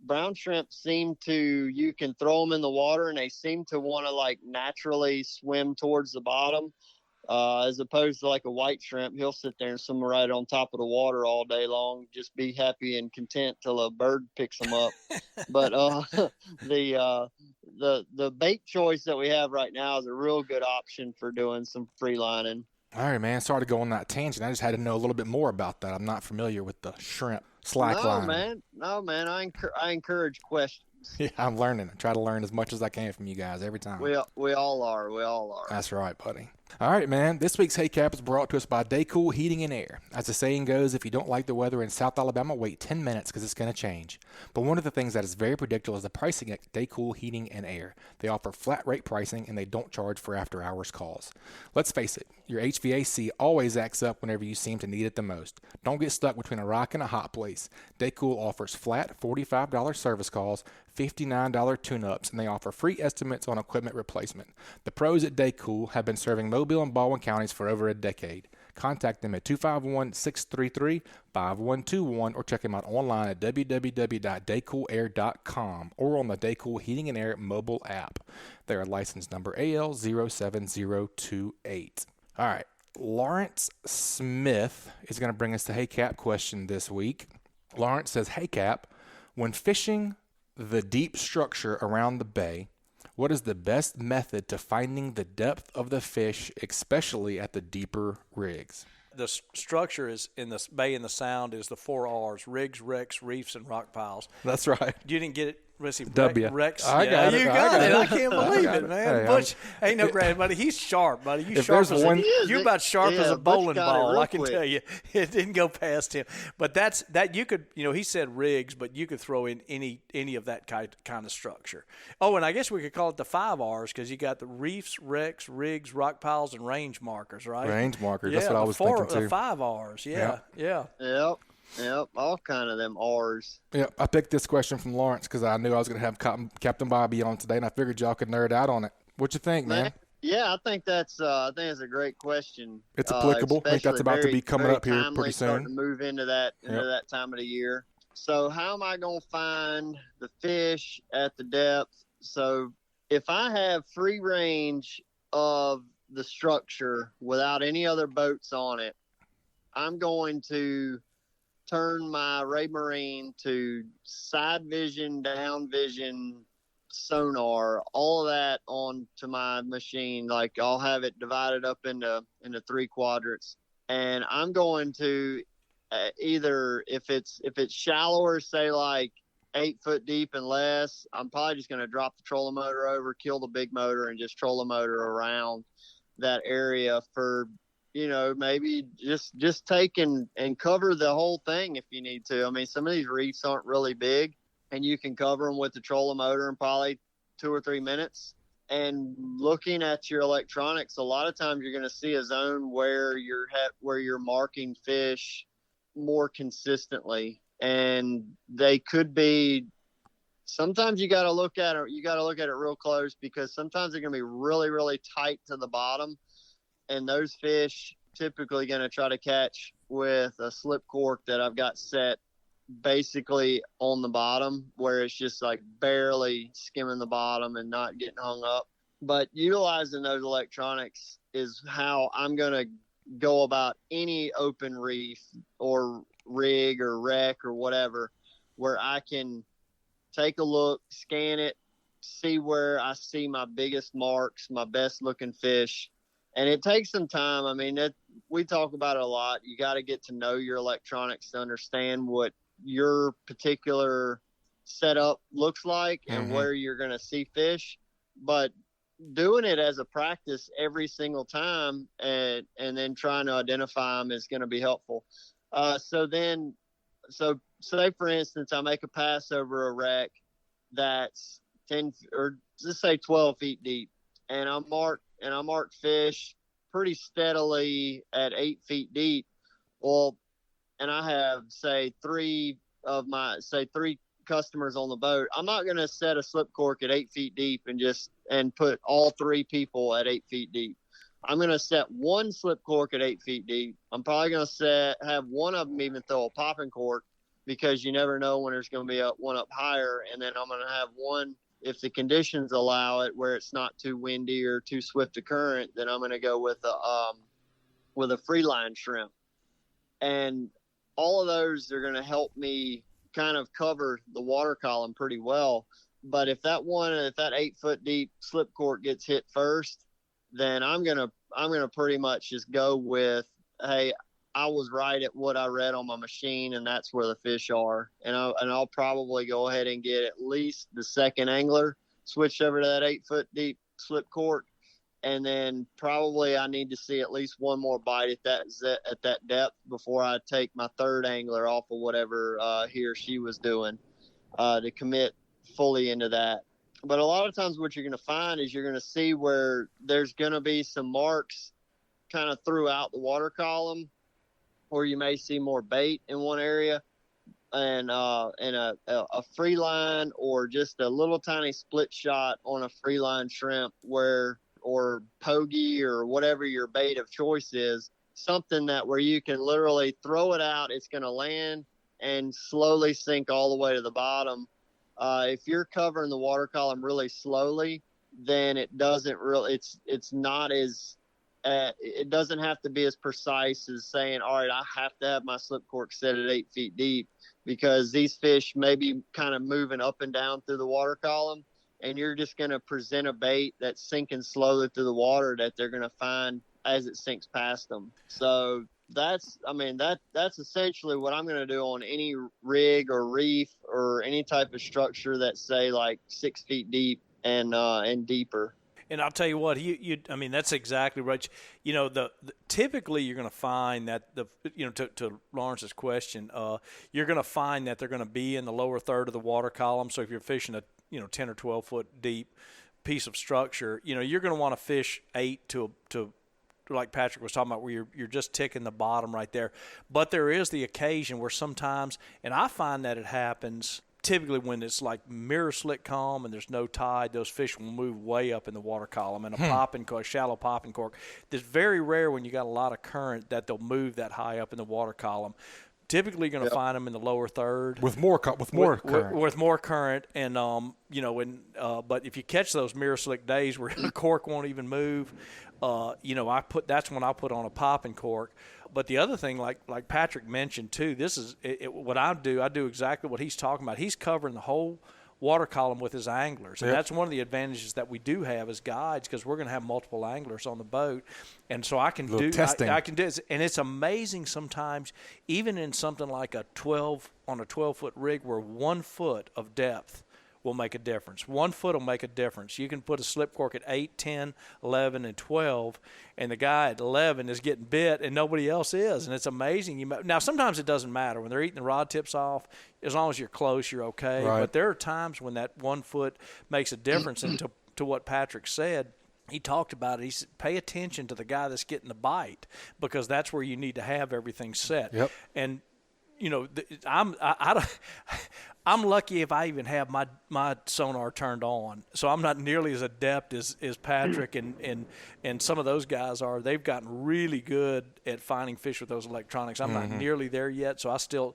Brown shrimp you can throw them in the water and they seem to want to like naturally swim towards the bottom, as opposed to like a white shrimp. He'll sit there and swim right on top of the water all day long, just be happy and content till a bird picks him up. But the bait choice that we have right now is a real good option for doing some free lining. All right, man. Sorry to go on that tangent. I just had to know a little bit more about that. I'm not familiar with the shrimp slack line. No, man. I encourage questions. Yeah, I'm learning. I try to learn as much as I can from you guys every time. We all are. That's right, buddy. All right, man. This week's Hey Cap is brought to us by Daycool Heating and Air. As the saying goes, if you don't like the weather in South Alabama, wait 10 minutes because it's going to change. But one of the things that is very predictable is the pricing at Daycool Heating and Air. They offer flat rate pricing and they don't charge for after hours calls. Let's face it, your HVAC always acts up whenever you seem to need it the most. Don't get stuck between a rock and a hot place. Daycool offers flat $45 service calls, $59 tune-ups, and they offer free estimates on equipment replacement. The pros at Daycool have been serving Mobile and Baldwin counties for over a decade. Contact them at 251-633-5121 or check them out online at www.daycoolair.com or on the Daycool Heating and Air mobile app. They are license number AL07028. All right, Lawrence Smith is going to bring us the Hey Cap question this week. Lawrence says, "Hey Cap, when fishing the deep structure around the bay, what is the best method to finding the depth of the fish, especially at the deeper rigs?" The structure is in the bay and the sound is the 4 R's: rigs, wrecks, reefs, and rock piles. That's right. You didn't get it? Let's see, W. Rex. I got it. You got it. I can't believe it, man. Hey, Butch ain't no grad, buddy. He's sharp, buddy. You If sharp there's as one- you're about sharp as a bowling ball. I can quick. tell you, it didn't go past him. But that you could, he said rigs, but you could throw in any of that kind of structure. Oh, and I guess we could call it the 5 R's because you got the reefs, wrecks, rigs, rock piles, and range markers, right? Range markers. Yeah, That's what I was thinking too. The 5 R's. Yeah. Yep, all kind of them R's. Yeah, I picked this question from Lawrence because I knew I was going to have Captain Bobby on today, and I figured y'all could nerd out on it. What you think, man? Yeah, I think that's a great question. It's applicable. I think that's about to be coming up here pretty soon. Starting to move into that time of the year. So how am I going to find the fish at the depth? So if I have free range of the structure without any other boats on it, I'm going to turn my Ray Marine to side vision, down vision, sonar, all of that onto my machine. Like I'll have it divided up into 3 quadrants, and I'm going to either if it's shallower, say like 8 foot deep and less, I'm probably just going to drop the trolling motor over, kill the big motor, and just troll the motor around that area for maybe just take and cover the whole thing if you need to. I mean, some of these reefs aren't really big, and you can cover them with the trolling motor in probably 2 or 3 minutes. And looking at your electronics, a lot of times you're going to see a zone where you're marking fish more consistently, and they could be. Sometimes you got to look at it. You got to look at it real close, because sometimes they're going to be really, really tight to the bottom, and those fish typically going to try to catch with a slip cork that I've got set basically on the bottom, where it's just like barely skimming the bottom and not getting hung up. But utilizing those electronics is how I'm going to go about any open reef or rig or wreck or whatever, where I can take a look, scan it, see where I see my biggest marks, my best looking fish. And it takes some time. I mean, we talk about it a lot. You got to get to know your electronics to understand what your particular setup looks like and where you're going to see fish. But doing it as a practice every single time and then trying to identify them is going to be helpful. So say for instance, I make a pass over a wreck that's 10 or just say 12 feet deep, and I mark fish pretty steadily at 8 feet deep. Well, and I have three customers on the boat. I'm not going to set a slip cork at 8 feet deep and put all three people at 8 feet deep. I'm going to set one slip cork at 8 feet deep. I'm probably going to have one of them even throw a popping cork, because you never know when there's going to be one up higher. And then I'm going to have one, if the conditions allow it, where it's not too windy or too swift a current, then I'm going to go with a free line shrimp. And all of those are going to help me kind of cover the water column pretty well. But if that 8 foot deep slip cork gets hit first, then I'm gonna pretty much just go with, hey, I was right at what I read on my machine, and that's where the fish are. And I'll probably go ahead and get at least the second angler switched over to that 8 foot deep slip cork, and then probably I need to see at least one more bite at that depth before I take my third angler off of whatever he or she was doing to commit fully into that. But a lot of times what you're going to find is you're going to see where there's going to be some marks kind of throughout the water column, or you may see more bait in one area, and a free line or just a little tiny split shot on a free line shrimp or pogey or whatever your bait of choice is, something that where you can literally throw it out, it's going to land and slowly sink all the way to the bottom. If you're covering the water column really slowly, then it doesn't really, it's not as, it doesn't have to be as precise as saying, all right, I have to have my slip cork set at 8 feet deep, because these fish may be kind of moving up and down through the water column, and you're just going to present a bait that's sinking slowly through the water that they're going to find as it sinks past them. So that's essentially what I'm going to do on any rig or reef or any type of structure that's say like 6 feet deep and deeper. And I'll tell you what, that's exactly right. Typically you're going to find that to Lawrence's question, you're going to find that they're going to be in the lower third of the water column. So if you're fishing a 10 or 12 foot deep piece of structure, you're going to want to fish 8 to like Patrick was talking about, where you're just ticking the bottom right there. But there is the occasion where sometimes, and I find that it happens typically when it's like mirror slick calm and there's no tide, those fish will move way up in the water column. And a shallow popping cork, it's very rare when you got a lot of current that they'll move that high up in the water column. Typically, going to find them in the lower third with more current. With more current, and but if you catch those mirror slick days where the cork won't even move, that's when I put on a popping cork. But the other thing, like Patrick mentioned too, this is what I do. I do exactly what he's talking about. He's covering the whole water column with his anglers, and that's one of the advantages that we do have as guides, because we're going to have multiple anglers on the boat, and so I can do testing. I can do it, and it's amazing sometimes, even in something like a 12-foot rig, where 1 foot of depth will make a difference. 1 foot will make a difference. You can put a slip cork at 8, 10, 11, and 12, and the guy at 11 is getting bit and nobody else is, and it's amazing. Now, sometimes it doesn't matter. When they're eating the rod tips off, as long as you're close, you're okay. Right. But there are times when that 1 foot makes a difference, and to what Patrick said, he talked about it. He said, pay attention to the guy that's getting the bite, because that's where you need to have everything set. Yep. And I'm lucky if I even have my sonar turned on. So I'm not nearly as adept as Patric and some of those guys are. They've gotten really good at finding fish with those electronics. I'm not nearly there yet, so I still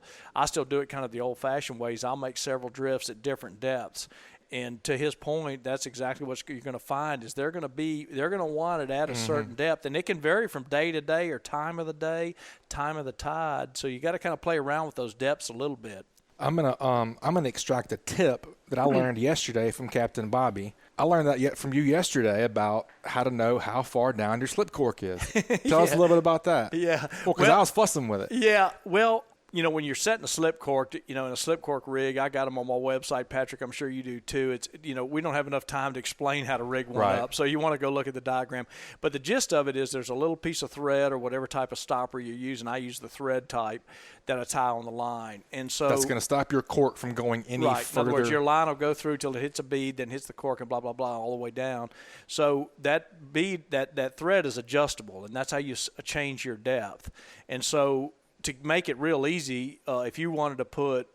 do it kind of the old-fashioned ways. I'll make several drifts at different depths. And to his point, that's exactly what you're going to find is they're going to want it at a certain depth, and it can vary from day to day or time of the day, time of the tide. So you got to kind of play around with those depths a little bit. I'm gonna extract a tip that I learned yesterday from Captain Bobby. I learned that from you yesterday about how to know how far down your slip cork is. Tell us a little bit about that. Yeah. Well, because I was fussing with it. Yeah. Well, when you're setting a slip cork, in a slip cork rig, I got them on my website, Patric. I'm sure you do too. It's, we don't have enough time to explain how to rig one up. So you want to go look at the diagram. But the gist of it is there's a little piece of thread or whatever type of stopper you're using. I use the thread type that I tie on the line. And so that's going to stop your cork from going any further. In other words, your line will go through till it hits a bead, then hits the cork and blah, blah, blah, all the way down. So that bead, that thread is adjustable, and that's how you change your depth. And so to make it real easy, if you wanted to put,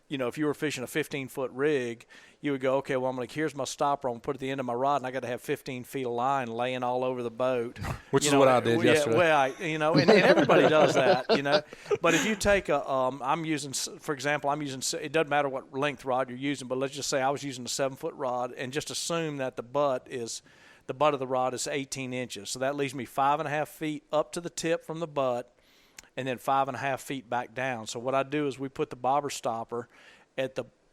if you were fishing a 15-foot rig, you would go, okay, well, here's my stopper. I'm going to put it at the end of my rod, and I got to have 15 feet of line laying all over the boat. Which is what I did yesterday. Well, and everybody does that, But if you take for example, it doesn't matter what length rod you're using, but let's just say I was using a 7-foot rod, and just assume that the butt of the rod is 18 inches. So that leaves me 5.5 feet up to the tip from the butt, and then 5.5 feet back down. So what I do is we put the bobber stopper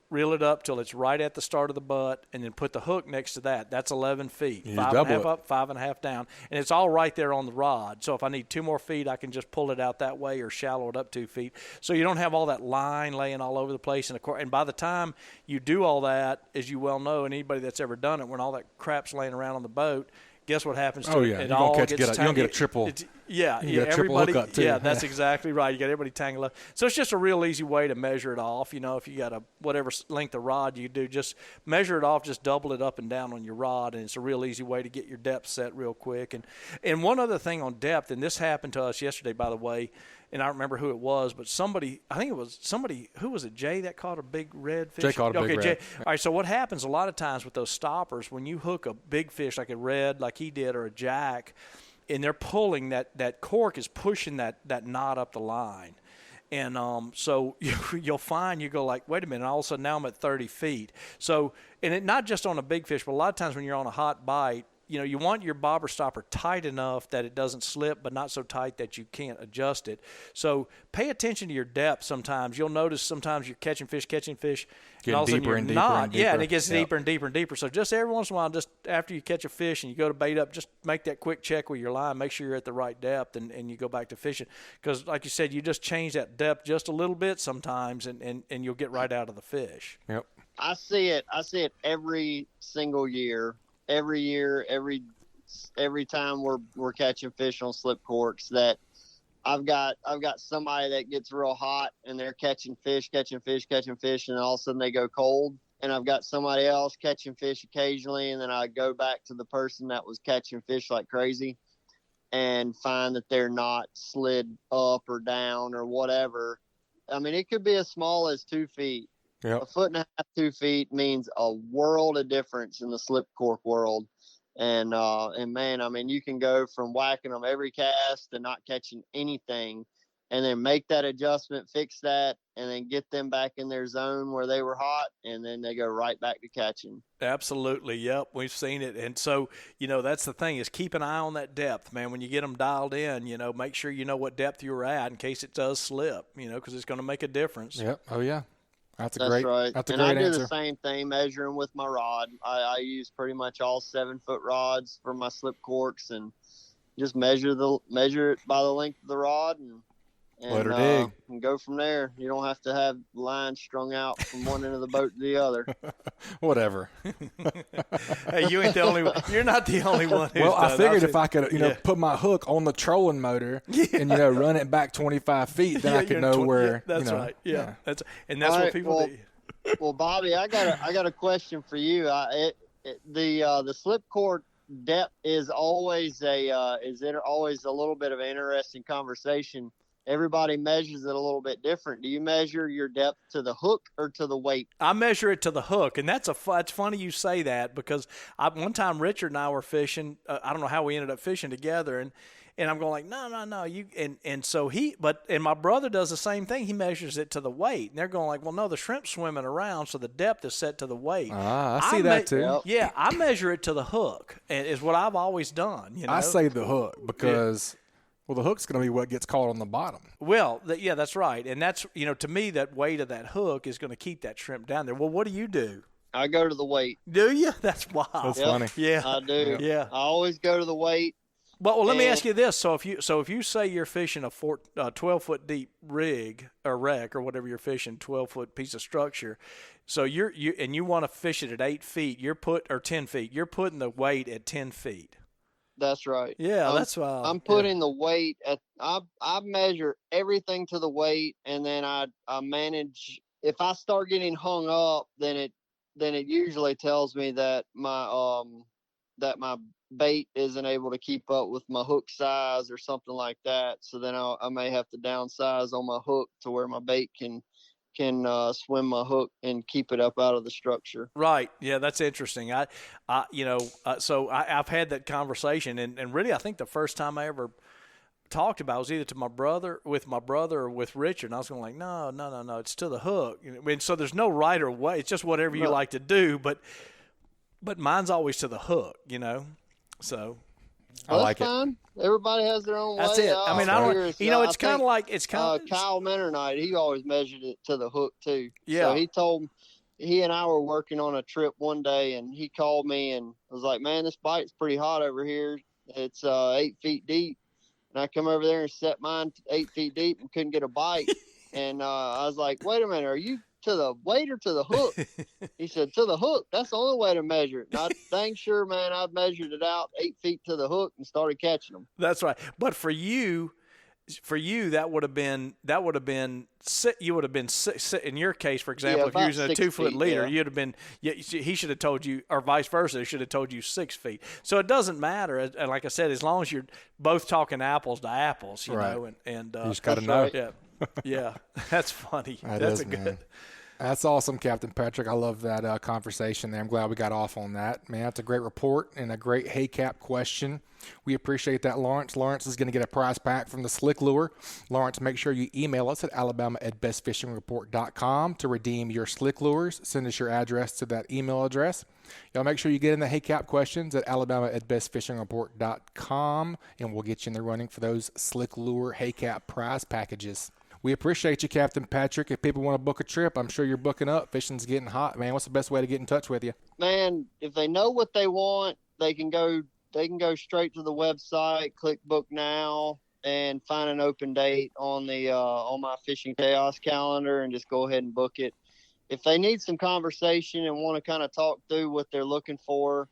reel it up till it's right at the start of the butt, and then put the hook next to that. That's 11 feet. 5.5 up, 5.5 down. And it's all right there on the rod. So if I need 2 more feet, I can just pull it out that way or shallow it up 2 feet. So you don't have all that line laying all over the place. And by the time you do all that, as you well know, and anybody that's ever done it, when all that crap's laying around on the boat, guess what happens to it? Yeah. You don't get a triple. Everybody. Hookup too. Yeah, that's exactly right. You got everybody tangled up. So it's just a real easy way to measure it off. If you got whatever length of rod you do, just measure it off. Just double it up and down on your rod, and it's a real easy way to get your depth set real quick. And one other thing on depth, and this happened to us yesterday, by the way. And I don't remember who it was, but who was it, Jay, that caught a big red fish? Jay caught a big red. Jay. All right, so what happens a lot of times with those stoppers, when you hook a big fish like a red, like he did, or a jack, and they're pulling, that cork is pushing that knot up the line. And so you'll find, you go like, wait a minute, all of a sudden now I'm at 30 feet. So, and it not just on a big fish, but a lot of times when you're on a hot bite, you want your bobber stopper tight enough that it doesn't slip, but not so tight that you can't adjust it. So pay attention to your depth sometimes. You'll notice sometimes you're catching fish, and all of a sudden you're not. Yeah, and it gets deeper and deeper and deeper. So just every once in a while, just after you catch a fish and you go to bait up, just make that quick check with your line, make sure you're at the right depth, and you go back to fishing. Because like you said, you just change that depth just a little bit sometimes, and you'll get right out of the fish. Yep. I see it every single year. Every year, every time we're catching fish on slip corks, that I've got somebody that gets real hot and they're catching fish, and all of a sudden they go cold. And I've got somebody else catching fish occasionally, and then I go back to the person that was catching fish like crazy and find that they're not slid up or down or whatever. It could be as small as 2 feet. Yep. 1.5 feet, 2 feet means a world of difference in the slip cork world. And man, you can go from whacking them every cast and not catching anything, and then make that adjustment, fix that, and then get them back in their zone where they were hot, and then they go right back to catching. Absolutely. Yep. We've seen it. And so, that's the thing, is keep an eye on that depth, man. When you get them dialed in, make sure you know what depth you're at in case it does slip, because it's going to make a difference. Yep. Oh, yeah. That's right. That's a and great I do answer. the same thing, measuring with my rod. I use pretty much all 7-foot rods for my slip corks, and just measure it by the length of the rod, and let her dig. And go from there. You don't have to have lines strung out from one end of the boat to the other. Whatever. Hey, you ain't the only one. You're not the only one. Well, I figured if I could, put my hook on the trolling motor and run it back 25 feet, then I could know where. Yeah, that's right. Yeah, that's what people do. Well, Bobby, I got a question for you. The slip cork depth is always always a little bit of an interesting conversation. everybody measures it a little bit different. Do you measure your depth to the hook or to the weight? I measure it to the hook, and it's funny you say that, because one time Richard and I were fishing. I don't know how we ended up fishing together, and I'm going like, no, you and so and my brother does the same thing. He measures it to the weight, and they're going like, well, no, the shrimp's swimming around, so the depth is set to the weight. I see that too. Yeah, I measure it to the hook, and is what I've always done. You know? I say the hook because. Yeah. Well, the hook's going to be what gets caught on the bottom. Well, yeah, that's right. And that's, to me, that weight of that hook is going to keep that shrimp down there. Well, what do you do? I go to the weight. Do you? That's wild. That's funny. Yeah. I do. Yeah. I always go to the weight. Well, let me ask you this. So if you say you're fishing a 12-foot deep rig or wreck or whatever you're fishing, 12-foot piece of structure, so you want to fish it at 8 feet, or 10 feet, you're putting the weight at 10 feet. That's right. Yeah, that's why I'm putting the weight at. I measure everything to the weight, and then I manage. If I start getting hung up, then it usually tells me that my bait isn't able to keep up with my hook size or something like that. So then I may have to downsize on my hook to where my bait can swim my hook and keep it up out of the structure. Right. Yeah, that's interesting. So I've had that conversation, and really I think the first time I ever talked about it was either with my brother or with Richard, and I was going like, no, it's to the hook. I mean, so there's no right or way. It's just whatever you like to do, but mine's always to the hook, so. I like fine. Everybody has their own That's way. it. I mean, I don't. It's kind of like Kyle Menernite. He always measured it to the hook too. Yeah. So he and I were working on a trip one day, and he called me and was like, "Man, this bite's pretty hot over here. It's 8 feet deep." And I come over there and set mine 8 feet deep and couldn't get a bite. And I was like, "Wait a minute, are you to the weight or to the hook?" He said, "To the hook. That's the only way to measure it." And I dang sure, man, I measured it out 8 feet to the hook and started catching them. That's right. But for you, that would have been you would have been in your case, for example, if you're using a 2-foot leader, you'd have been. He should have told you, or vice versa. He should have told you 6 feet. So it doesn't matter. And like I said, as long as you're both talking apples to apples, you know, and you just got to know. Yeah. Yeah, that's funny. That's good. That's awesome, Captain Patric. I love that conversation there. I'm glad we got off on that. Man, that's a great report and a great Hey Cap question. We appreciate that, Lawrence. Lawrence is going to get a prize pack from the Slick Lure. Lawrence, make sure you email us at alabama@bestfishingreport.com to redeem your Slick Lures. Send us your address to that email address. Y'all make sure you get in the Hey Cap questions at alabama@bestfishingreport.com, and we'll get you in the running for those Slick Lure Hey Cap prize packages. We appreciate you, Captain Patric. If people want to book a trip, I'm sure you're booking up. Fishing's getting hot, man. What's the best way to get in touch with you? Man, if they know what they want, they can go straight to the website, click book now, and find an open date on the on my Fishing Chaos calendar and just go ahead and book it. If they need some conversation and want to kind of talk through what they're looking for,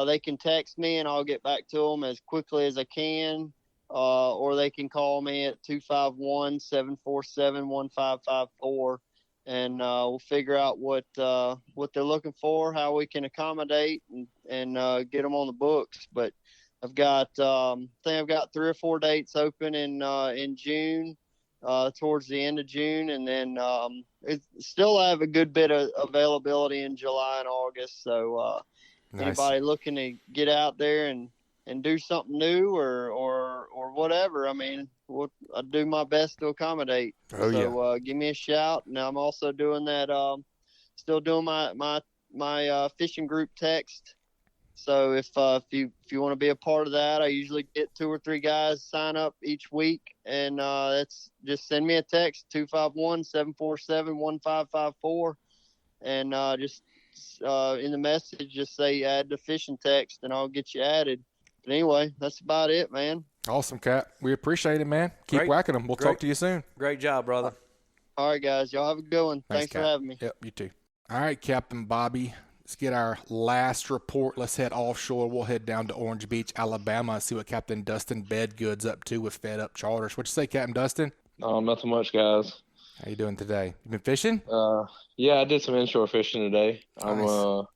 they can text me and I'll get back to them as quickly as I can. Or they can call me at 251-747-1554, and we'll figure out what they're looking for, how we can accommodate, and get them on the books. But I've got I think I've got 3 or 4 dates open in June, towards the end of June, and then still have a good bit of availability in July and August. So nice. Anybody looking to get out there and do something new or whatever, I mean, I do my best to accommodate. Give me a shout. And I'm also doing that, still doing my fishing group text. So if you want to be a part of that, I usually get 2 or 3 guys sign up each week, and that's just send me a text 251-747-1554, and just in the message just say add the fishing text, and I'll get you added. But anyway, that's about it, man. Awesome, Cap. We appreciate it, man. Keep whacking them. We'll talk to you soon. Great job, brother. All right, guys. Y'all have a good one. Thanks for having me. Yep, you too. All right, Captain Bobby. Let's get our last report. Let's head offshore. We'll head down to Orange Beach, Alabama, and see what Captain Dustin Bedgood's up to with Fed Up Charters. What you say, Captain Dustin? Nothing much, guys. How you doing today? You been fishing? Yeah, I did some inshore fishing today. Nice.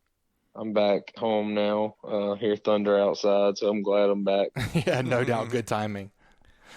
I'm back home now. Hear thunder outside, so I'm glad I'm back. Yeah, no doubt. Good timing.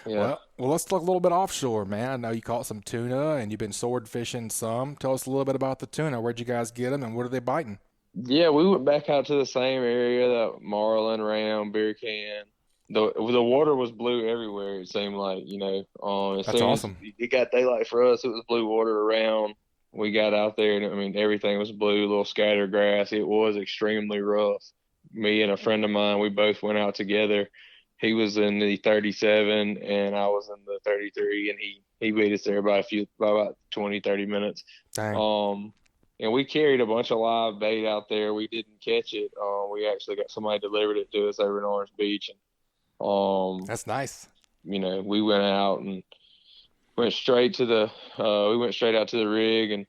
Yeah. Well, let's talk a little bit offshore, man. I know you caught some tuna and you've been sword fishing some. Tell us a little bit about the tuna. Where'd you guys get them and what are they biting? Yeah, we went back out to the same area that marlin, ram, beer can. The water was blue everywhere. It seemed like, as That's soon awesome. as it got daylight for us, it was blue water around. We got out there, and I mean everything was blue, little scattered grass. It was extremely rough. Me and a friend of mine, we both went out together. He was in the 37, and I was in the 33, and he beat us there by about 20, 30 minutes. Dang. And we carried a bunch of live bait out there. We didn't catch it. We actually got somebody delivered it to us over in Orange Beach, and That's nice. we went out and went straight to we went straight out to the rig and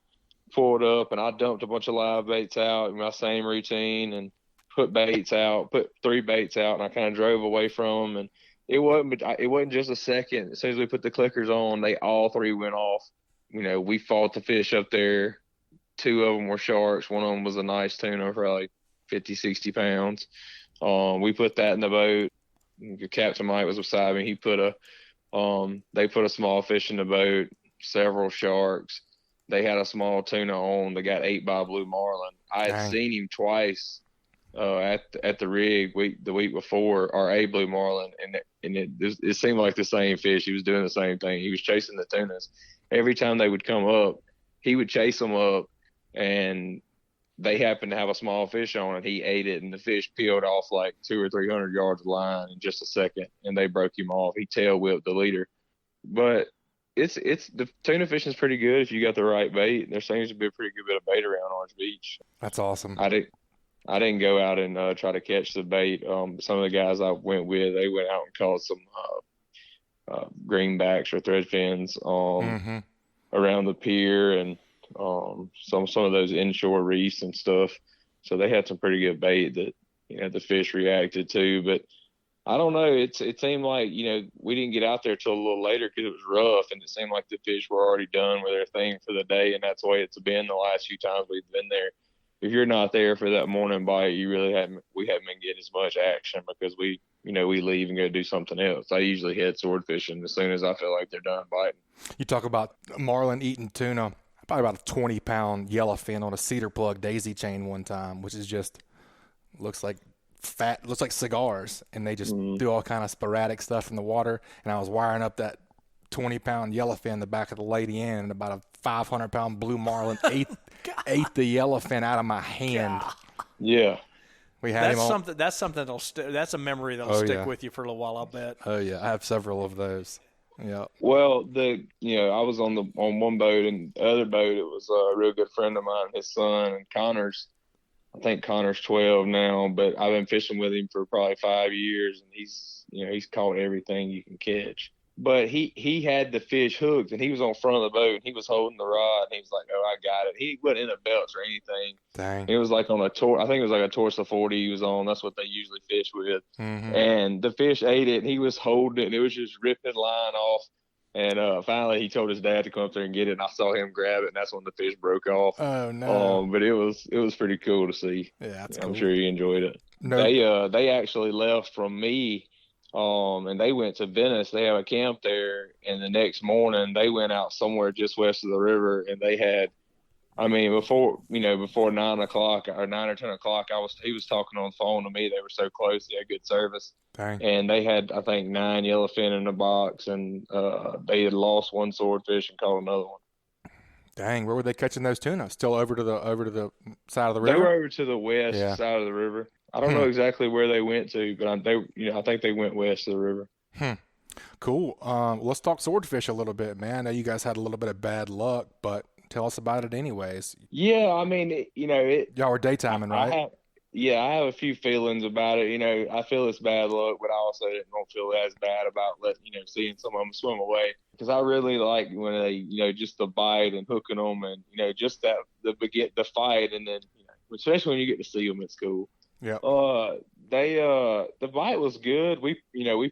pulled up, and I dumped a bunch of live baits out in my same routine and put 3 baits out, and I kind of drove away from them. And it wasn't just a second. As soon as we put the clickers on, they all 3 went off. We fought the fish up there. 2 of them were sharks. One of them was a nice tuna for like 50, 60 pounds. We put that in the boat. Captain Mike was beside me. They put a small fish in the boat, several sharks. They had a small tuna on that got ate by a blue marlin. I had seen him twice at the rig the week before, or a blue marlin, and it seemed like the same fish. He was doing the same thing. He was chasing the tunas. Every time they would come up, he would chase them up, and they happened to have a small fish on it. He ate it, and the fish peeled off like 200 or 300 yards of line in just a second, and they broke him off. He tail whipped the leader. But it's the tuna fishing is pretty good if you got the right bait. There seems to be a pretty good bit of bait around Orange Beach. That's awesome. I didn't go out and try to catch the bait. Some of the guys I went with, they went out and caught some greenbacks or thread fins around the pier and some of those inshore reefs and stuff. So they had some pretty good bait that the fish reacted to. But I don't know. It seemed like we didn't get out there till a little later because it was rough, and it seemed like the fish were already done with their thing for the day, and that's the way it's been the last few times we've been there. If you're not there for that morning bite, we haven't been getting as much action because we leave and go do something else. I usually head sword fishing as soon as I feel like they're done biting. You talk about marlin eating tuna. Probably about a 20-pound yellowfin on a cedar plug daisy chain one time, which is just looks like cigars, and they just do all kind of sporadic stuff in the water. And I was wiring up that 20-pound yellowfin in the back of the Lady Inn, and about a 500-pound blue marlin ate the yellowfin out of my hand. God. Yeah. We had him on. That's something that's a memory that'll stick with you for a little while, I'll bet. Oh yeah, I have several of those. Yeah. Well, I was on one boat, and the other boat, it was a real good friend of mine, his son, and Connor's. I think Connor's 12 now, but I've been fishing with him for probably 5 years, and he's caught everything you can catch. But he had the fish hooked, and he was on front of the boat, and he was holding the rod, and he was like, "Oh, I got it." He wasn't in the belts or anything. Dang. It was like on I think it was like a Torsa 40 he was on. That's what they usually fish with. Mm-hmm. And the fish ate it, and he was holding it, and it was just ripping line off. And finally, he told his dad to come up there and get it, and I saw him grab it, and that's when the fish broke off. Oh no! But it was pretty cool to see. Yeah, that's I'm cool. sure he enjoyed it. No. They actually left from me, and they went to Venice. They have a camp there, and the next morning they went out somewhere just west of the river, and they had. I mean, before 9 o'clock or 9 or 10 o'clock, he was talking on the phone to me. They were so close. They had good service. Dang. And they had, I think, 9 yellowfin in the box, and they had lost one swordfish and caught another one. Dang, where were they catching those tuna? Still over to the side of the river? They were over to the west side of the river. I don't know exactly where they went to, but I think they went west of the river. Cool. Let's talk swordfish a little bit, man. I know you guys had a little bit of bad luck, but tell us about it anyways. Yeah, I mean, y'all were daytiming, right? I have a few feelings about it. I feel it's bad luck, but I also don't feel as bad about seeing some of them swim away, because I really like when they, just the bite and hooking them, and just that the fight, and then especially when you get to see them, it's cool. Yeah. The bite was good. We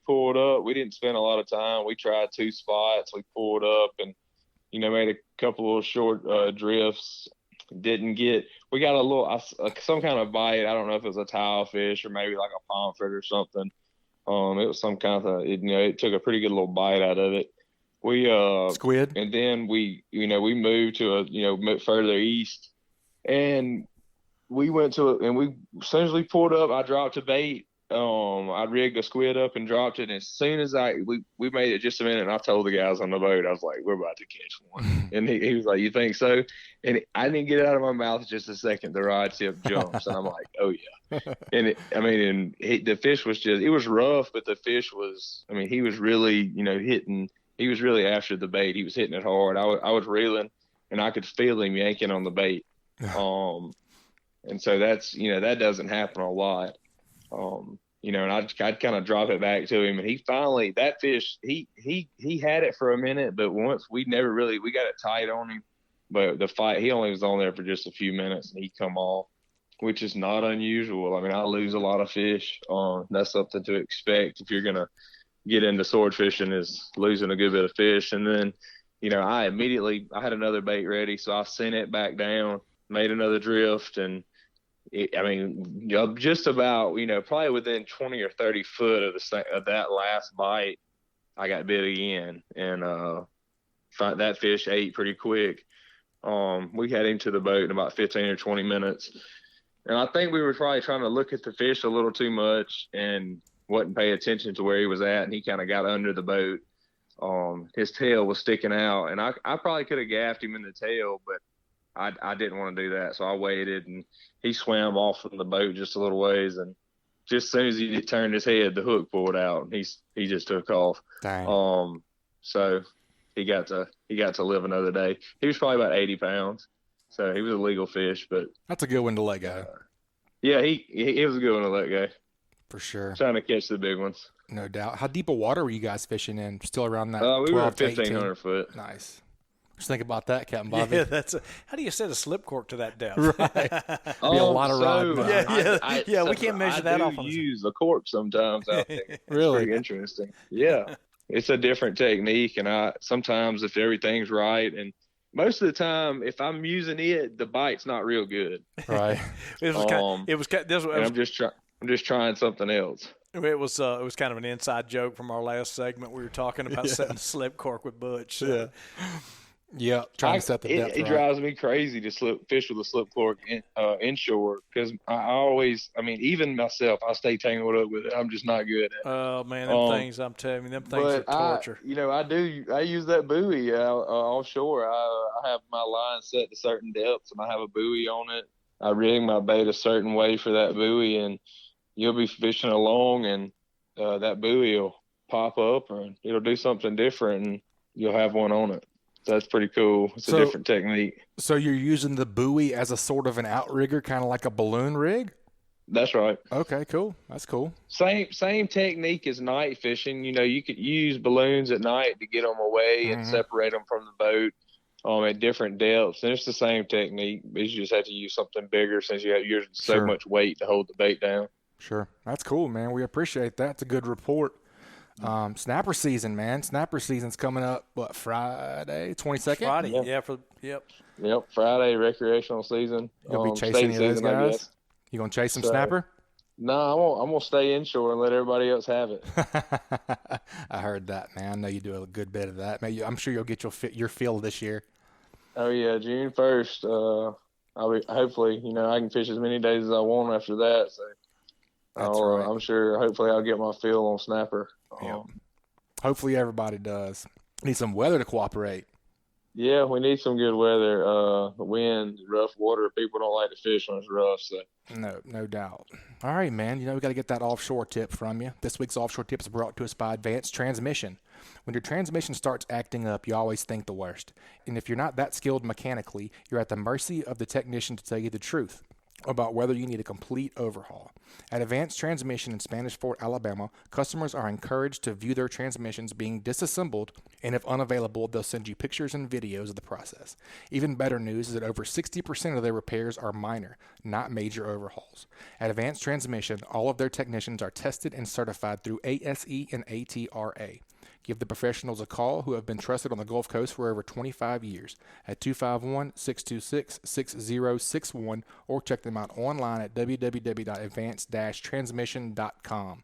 pulled up. We didn't spend a lot of time. We tried 2 spots. We pulled up and made a couple of short drifts. We got a little some kind of bite. I don't know if it was a tile fish or maybe like a pomfret or something. It was some kind of, it took a pretty good little bite out of it. We Squid. And then we moved to further east, and we went to and we as soon as we pulled up, I dropped a bait. I rigged a squid up and dropped it. And as soon as we made it just a minute, and I told the guys on the boat, I was like, we're about to catch one. And he was like, you think so? And I didn't get it out of my mouth just a second. The rod tip jumps, and I'm like, oh yeah. And the fish was it was rough, but the fish was, he was really, hitting. He was really after the bait. He was hitting it hard. I was reeling, and I could feel him yanking on the bait. And so that's, that doesn't happen a lot. And I'd kind of drop it back to him, and he finally, that fish, he had it for a minute, but once we got it tight on him, but the fight, he only was on there for just a few minutes, and he'd come off, which is not unusual. I lose a lot of fish. That's something to expect if you're going to get into sword fishing, is losing a good bit of fish. And then, I had another bait ready, so I sent it back down, made another drift, and just about, probably within 20 or 30 foot of that last bite, I got bit again, and that fish ate pretty quick. We had him to the boat in about 15 or 20 minutes, and I think we were probably trying to look at the fish a little too much and wasn't paying attention to where he was at, and he kind of got under the boat. His tail was sticking out, and I probably could have gaffed him in the tail, but I didn't want to do that, so I waited, and he swam off from the boat just a little ways, and just as soon as he turned his head, the hook pulled out, and he just took off. Dang. So he got to live another day. He was probably about 80 pounds, so he was a legal fish, but that's a good one to let go. Yeah, he was a good one to let go. For sure. Trying to catch the big ones. No doubt. How deep of water were you guys fishing in? Still around that we 12 were at to 1,500 foot. Nice. Just think about that, Captain Bobby. Yeah, how do you set a slip cork to that depth? Right. Be a lot of rod. Yeah, we can't measure that off. I use a cork sometimes out there. Really? Pretty interesting. Yeah. It's a different technique, and sometimes if everything's right, and most of the time if I'm using it, the bite's not real good. Right. I'm just trying something else. It was kind of an inside joke from our last segment. We were talking about setting a slip cork with Butch. So. Yeah, trying to set the depth. It drives me crazy to fish with a slip cork inshore, because I always, even myself, I stay tangled up with it. I'm just not good at it. Oh man, I'm telling you, them things are torture. I use that buoy offshore. I have my line set to certain depths, and I have a buoy on it. I rig my bait a certain way for that buoy, and you'll be fishing along, and that buoy will pop up, or it'll do something different, and you'll have one on it. So that's pretty cool. It's a different technique. So you're using the buoy as a sort of an outrigger, kind of like a balloon rig? That's right. Okay, cool. That's cool. Same technique as night fishing. You could use balloons at night to get them away and separate them from the boat at different depths. And it's the same technique, but you just have to use something bigger since you have so much weight to hold the bait down. Sure. That's cool, man. We appreciate that. It's a good report. Snapper season, man. Snapper season's coming up, Friday, 22nd? Friday, Yep, Friday, recreational season. You'll be chasing any of those guys? You going to chase some snapper? No, I'm going to stay inshore and let everybody else have it. I heard that, man. I know you do a good bit of that. I'm sure you'll get your fill this year. Oh, yeah, June 1st. Hopefully, I can fish as many days as I want after that, so. Right. I'm sure. Hopefully, I'll get my fill on snapper. Hopefully, everybody does. Need some weather to cooperate. Yeah, we need some good weather. The wind, rough water. People don't like to fish when it's rough. So. No doubt. All right, man. We got to get that offshore tip from you. This week's offshore tip is brought to us by Advanced Transmission. When your transmission starts acting up, you always think the worst. And if you're not that skilled mechanically, you're at the mercy of the technician to tell you the truth about whether you need a complete overhaul. At Advanced Transmission in Spanish Fort, Alabama, customers are encouraged to view their transmissions being disassembled, and if unavailable, they'll send you pictures and videos of the process. Even better news is that over 60% of their repairs are minor, not major overhauls. At Advanced Transmission, all of their technicians are tested and certified through ASE and ATRA. Give the professionals a call who have been trusted on the Gulf Coast for over 25 years at 251-626-6061, or check them out online at www.advanced-transmission.com.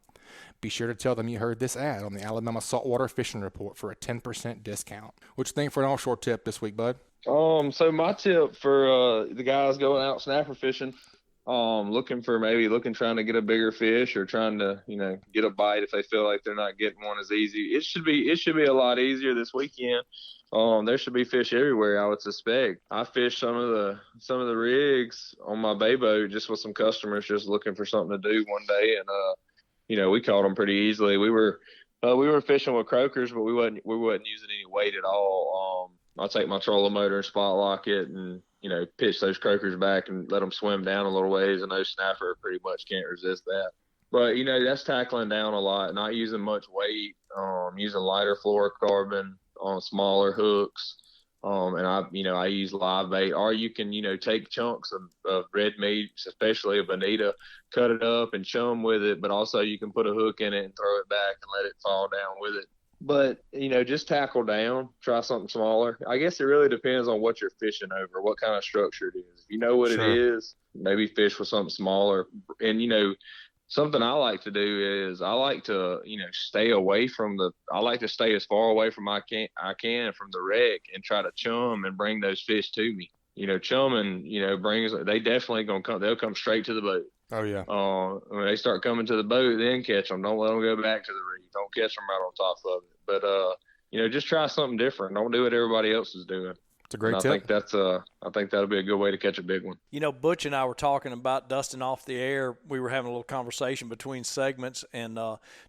Be sure to tell them you heard this ad on the Alabama Saltwater Fishing Report for a 10% discount. What you think for an offshore tip this week, bud? So my tip for the guys going out snapper fishing, looking trying to get a bigger fish or trying to, get a bite if they feel like they're not getting one as easy. It should be a lot easier this weekend. There should be fish everywhere, I would suspect. I fished some of the rigs on my bay boat just with some customers just looking for something to do one day, and we caught them pretty easily. We were fishing with croakers, but we wasn't using any weight at all. I'll take my trolling motor and spot lock it and, pitch those croakers back and let them swim down a little ways, and those snapper pretty much can't resist that. But, that's tackling down a lot, not using much weight, using lighter fluorocarbon on smaller hooks. And I use live bait, or you can, take chunks of red meat, especially a bonita, cut it up and chum with it. But also you can put a hook in it and throw it back and let it fall down with it. But, just tackle down, try something smaller. I guess it really depends on what you're fishing over, what kind of structure it is. If you know what it is, maybe fish with something smaller. And, something I like to do is I like to, stay as far away from I can from the wreck and try to chum and bring those fish to me. Chumming, they definitely they'll come straight to the boat. Oh, yeah. When they start coming to the boat, then catch them. Don't let them go back to the reef. Don't catch them right on top of it. But, just try something different. Don't do what everybody else is doing. It's a great tip. I think that'll be a good way to catch a big one. Butch and I were talking about Dustin off the air. We were having a little conversation between segments and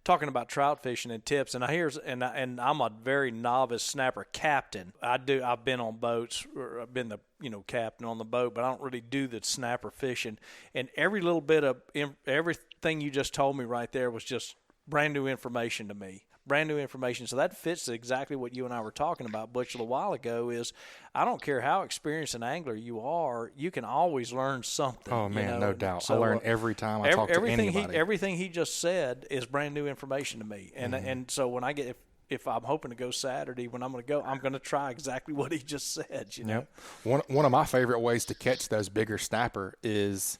talking about trout fishing and tips. And I'm a very novice snapper captain. I've been on boats, or I've been the captain on the boat, but I don't really do the snapper fishing. And every little bit of everything you just told me right there was just brand new information to me. Brand new information. So that fits exactly what you and I were talking about, Butch, a little while ago, is I don't care how experienced an angler you are, you can always learn something. Oh, man, no doubt. So, I learn every time I talk to anybody. Everything he just said is brand new information to me. And so when I get if I'm hoping to go Saturday, when I'm going to go, I'm going to try exactly what he just said, Yep. One of my favorite ways to catch those bigger snapper is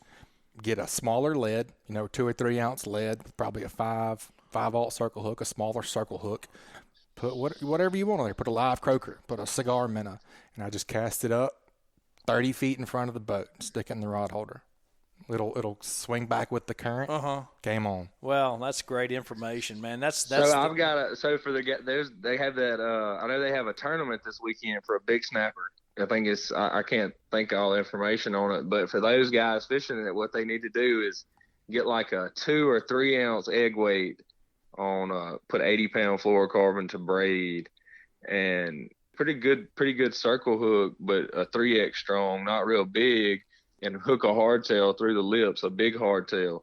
get a smaller lead, 2 or 3 ounce lead, probably a 5/0 circle hook, a smaller circle hook. Put whatever you want on there. Put a live croaker, put a cigar minnow, and I just cast it up 30 feet in front of the boat, stick it in the rod holder. It'll swing back with the current. Game on. Well, that's great information, man. That's. So I've got they have that. I know they have a tournament this weekend for a big snapper. I think I can't think of all the information on it, but for those guys fishing it, what they need to do is get like a 2 or 3 ounce egg weight on put 80-pound fluorocarbon to braid, and pretty good circle hook, but a 3X strong, not real big, and hook a hardtail through the lips, a big hardtail,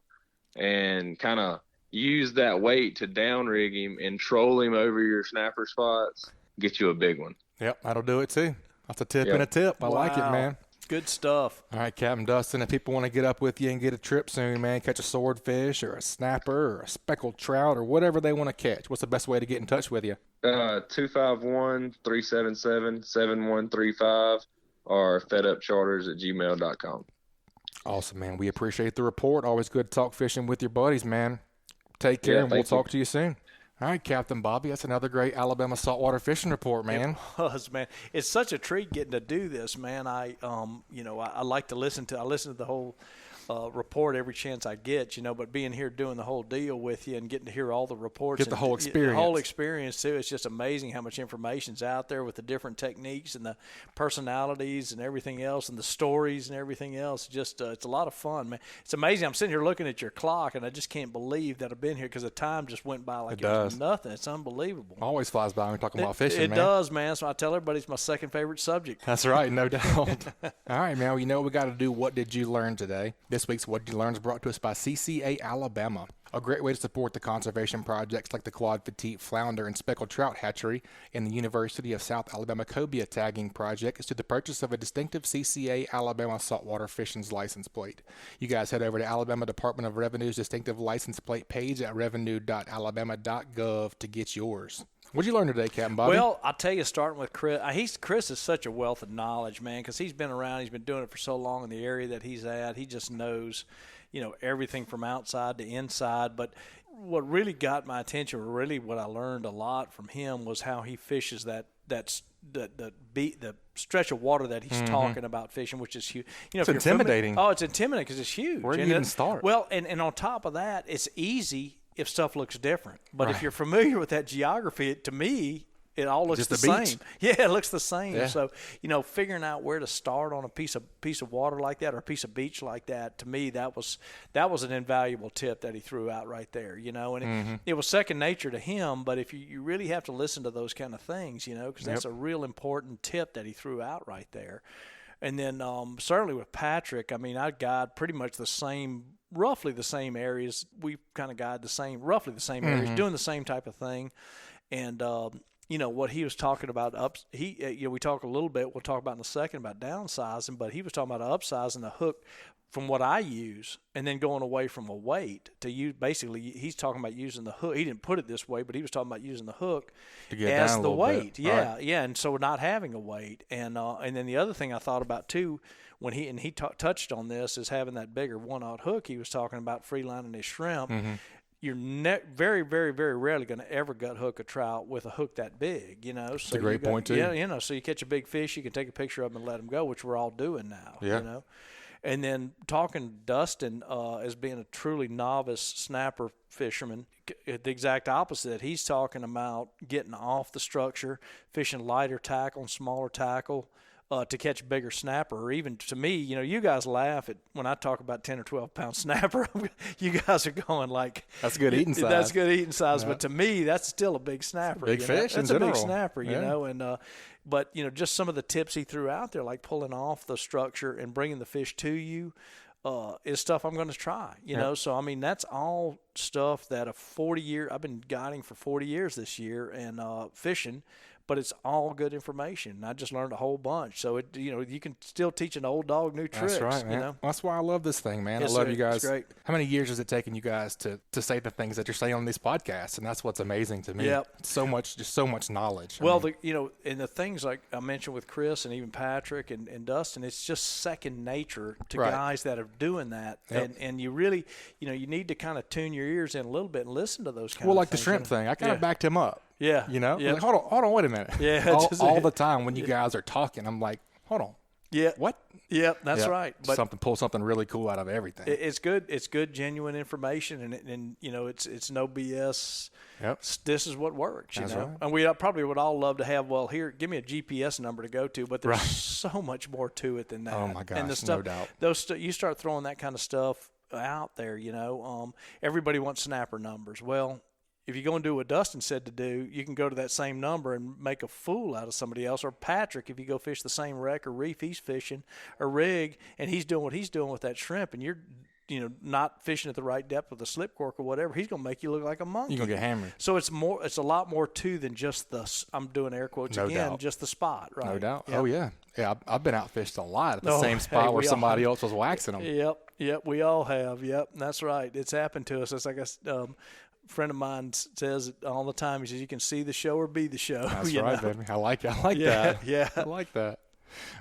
and kind of use that weight to down rig him and troll him over your snapper spots, get you a big one. Yep, that'll do it too. That's a tip and a tip. I like it, man. Good stuff. All right, Captain Dustin, if people want to get up with you and get a trip soon, man, catch a swordfish or a snapper or a speckled trout or whatever they want to catch, what's the best way to get in touch with you? 251-377-7135 or fedupcharters@gmail.com. Awesome, man. We appreciate the report. Always good to talk fishing with your buddies, man. Take care, and we'll talk to you soon. All right, Captain Bobby, that's another great Alabama Saltwater Fishing Report, man. It was, man. It's such a treat getting to do this, man. I like to listen to the whole report every chance I get, but being here doing the whole deal with you and getting to hear all the reports. Get the whole experience. The whole experience, too. It's just amazing how much information's out there with the different techniques and the personalities and everything else and the stories and everything else. Just it's a lot of fun, man. It's amazing. I'm sitting here looking at your clock, and I just can't believe that I've been here because the time just went by like it was nothing. It's unbelievable. Always flies by when we're talking about fishing, man. It does, man. So I tell everybody it's my second favorite subject. That's right, no doubt. All right, man. We got to do What Did You Learn today? This week's What Did You Learn is brought to us by CCA Alabama. A great way to support the conservation projects like the Quad Petite Flounder and Speckled Trout Hatchery and the University of South Alabama Cobia Tagging Project is through the purchase of a distinctive CCA Alabama Saltwater Fishing's license plate. You guys head over to Alabama Department of Revenue's distinctive license plate page at revenue.alabama.gov to get yours. What did you learn today, Captain Bobby? Well, I'll tell you, starting with Chris. Chris is such a wealth of knowledge, man, because he's been around. He's been doing it for so long in the area that he's at. He just knows, everything from outside to inside. But really got my attention, or really what I learned a lot from him, was how he fishes the stretch of water that he's talking about fishing, which is huge. It's intimidating. It's intimidating because it's huge. Where do you even start? Well, and on top of that, it's easy if stuff looks different. But if you're familiar with that geography, to me, it all looks just the same. Yeah, it looks the same. Yeah. So, figuring out where to start on a piece of water like that, or a piece of beach like that, to me, that was an invaluable tip that he threw out right there. And it was second nature to him. But if you really have to listen to those kind of things, because that's a real important tip that he threw out right there. And then certainly with Patric, I guide pretty much roughly the same areas. We kind of guide roughly the same areas, doing the same type of thing. And what he was talking about, we talk a little bit, we'll talk about in a second about downsizing, but he was talking about upsizing the hook from what I use, and then going away from a weight to use. Basically, he's talking about using the hook. He didn't put it this way, but he was talking about using the hook as the weight. Bit. Yeah, right. Yeah, and so not having a weight. And then the other thing I thought about too, when he touched on this, is having that bigger 1/0 hook. He was talking about freelining his shrimp. You're very, very, very rarely going to ever gut hook a trout with a hook that big, That's a great point too. Yeah, so you catch a big fish, you can take a picture of them and let them go, which we're all doing now. Yeah. And then talking to Dustin as being a truly novice snapper fisherman, the exact opposite. He's talking about getting off the structure, fishing lighter tackle and smaller tackle, to catch a bigger snapper. Or even to me, you guys laugh at when I talk about 10 or 12 pound snapper. You guys are going like, that's good eating size. That's good eating size. Yeah. But to me, that's still a big snapper. Big fish in general. That's a big snapper, and but just some of the tips he threw out there, like pulling off the structure and bringing the fish to you, is stuff I'm going to try. So that's all stuff that I've been guiding for 40 years this year, and fishing. But it's all good information. I just learned a whole bunch. So you can still teach an old dog new tricks. That's right, man. That's why I love this thing, man. Yes, I love you guys. It's great. How many years has it taken you guys to say the things that you're saying on these podcasts? And that's what's amazing to me. Yep. So much knowledge. Well, and the things like I mentioned with Chris and even Patric and Dustin, it's just second nature to guys that are doing that. Yep. And you really, you need to kind of tune your ears in a little bit and listen to those kind of things. Well, like the shrimp thing, I kind of backed him up. Yeah. Like, hold on, wait a minute. Yeah. all the time when you guys are talking, I'm like, hold on. Yeah. What? Yeah, that's right. But pull something really cool out of everything. It's good. It's good, genuine information, and it's no BS. Yep. This is what works. That's right. And we probably would all love to have. Well, here, give me a GPS number to go to. But there's so much more to it than that. Oh my gosh, and the stuff, no doubt. You start throwing that kind of stuff out there. Everybody wants snapper numbers. Well, if you're going to do what Dustin said to do, you can go to that same number and make a fool out of somebody else. Or Patric, if you go fish the same wreck or reef he's fishing, or rig, and he's doing what he's doing with that shrimp, and you're not fishing at the right depth with a slip cork or whatever, he's going to make you look like a monkey. You're going to get hammered. So it's a lot more to than just I'm doing air quotes no again, doubt. Just the spot, right? No doubt. Yep. Oh, yeah. Yeah, I've been outfished a lot at the same spot where somebody else was waxing them. Yep, we all have. Yep, that's right. It's happened to us. It's like friend of mine says it all the time. He says, you can see the show or be the show. That's right, baby. I like that. Yeah. I like that.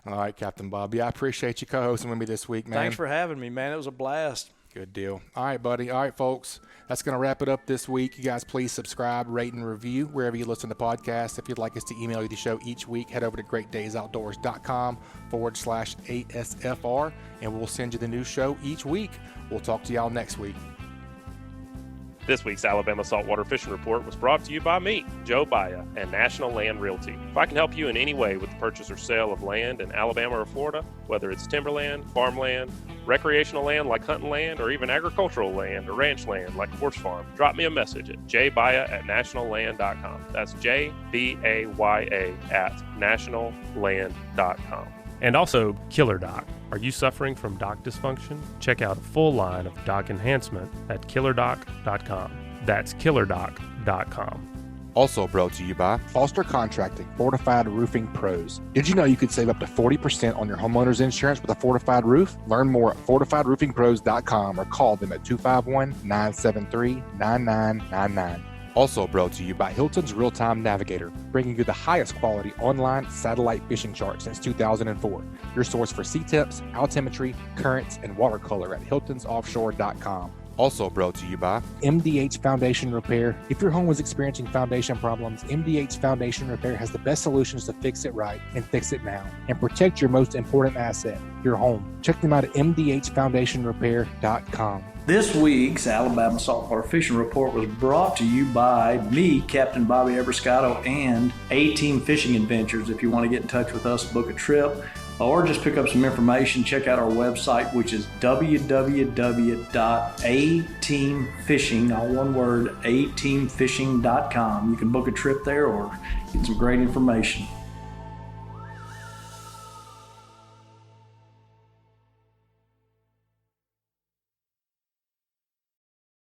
All right, Captain Bobby. I appreciate you co-hosting with me this week, man. Thanks for having me, man. It was a blast. Good deal. All right, buddy. All right, folks. That's going to wrap it up this week. You guys please subscribe, rate, and review wherever you listen to podcasts. If you'd like us to email you the show each week, head over to greatdaysoutdoors.com/ASFR, and we'll send you the new show each week. We'll talk to y'all next week. This week's Alabama Saltwater Fishing Report was brought to you by me, Joe Baya, and National Land Realty. If I can help you in any way with the purchase or sale of land in Alabama or Florida, whether it's timberland, farmland, recreational land like hunting land, or even agricultural land or ranch land like a horse farm, drop me a message at jbaya@nationalland.com. That's JBAYA@nationalland.com. And also, KillerDock. Are you suffering from dock dysfunction? Check out a full line of dock enhancement at KillerDock.com. That's KillerDock.com. Also brought to you by Foster Contracting, Fortified Roofing Pros. Did you know you could save up to 40% on your homeowner's insurance with a fortified roof? Learn more at FortifiedRoofingPros.com or call them at 251-973-9999. Also brought to you by Hilton's Real-Time Navigator, bringing you the highest quality online satellite fishing chart since 2004. Your source for sea temps, altimetry, currents, and watercolor at Hilton'sOffshore.com. Also brought to you by MDH Foundation Repair. If your home was experiencing foundation problems, MDH Foundation Repair has the best solutions to fix it right and fix it now and protect your most important asset, your home. Check them out at mdhfoundationrepair.com. This week's Alabama Saltwater Fishing Report was brought to you by me, Captain Bobby Abruscato, and A-Team Fishing Adventures. If you want to get in touch with us, book a trip, or just pick up some information, check out our website, which is www.ateamfishing, all one word, ateamfishing.com. You can book a trip there or get some great information.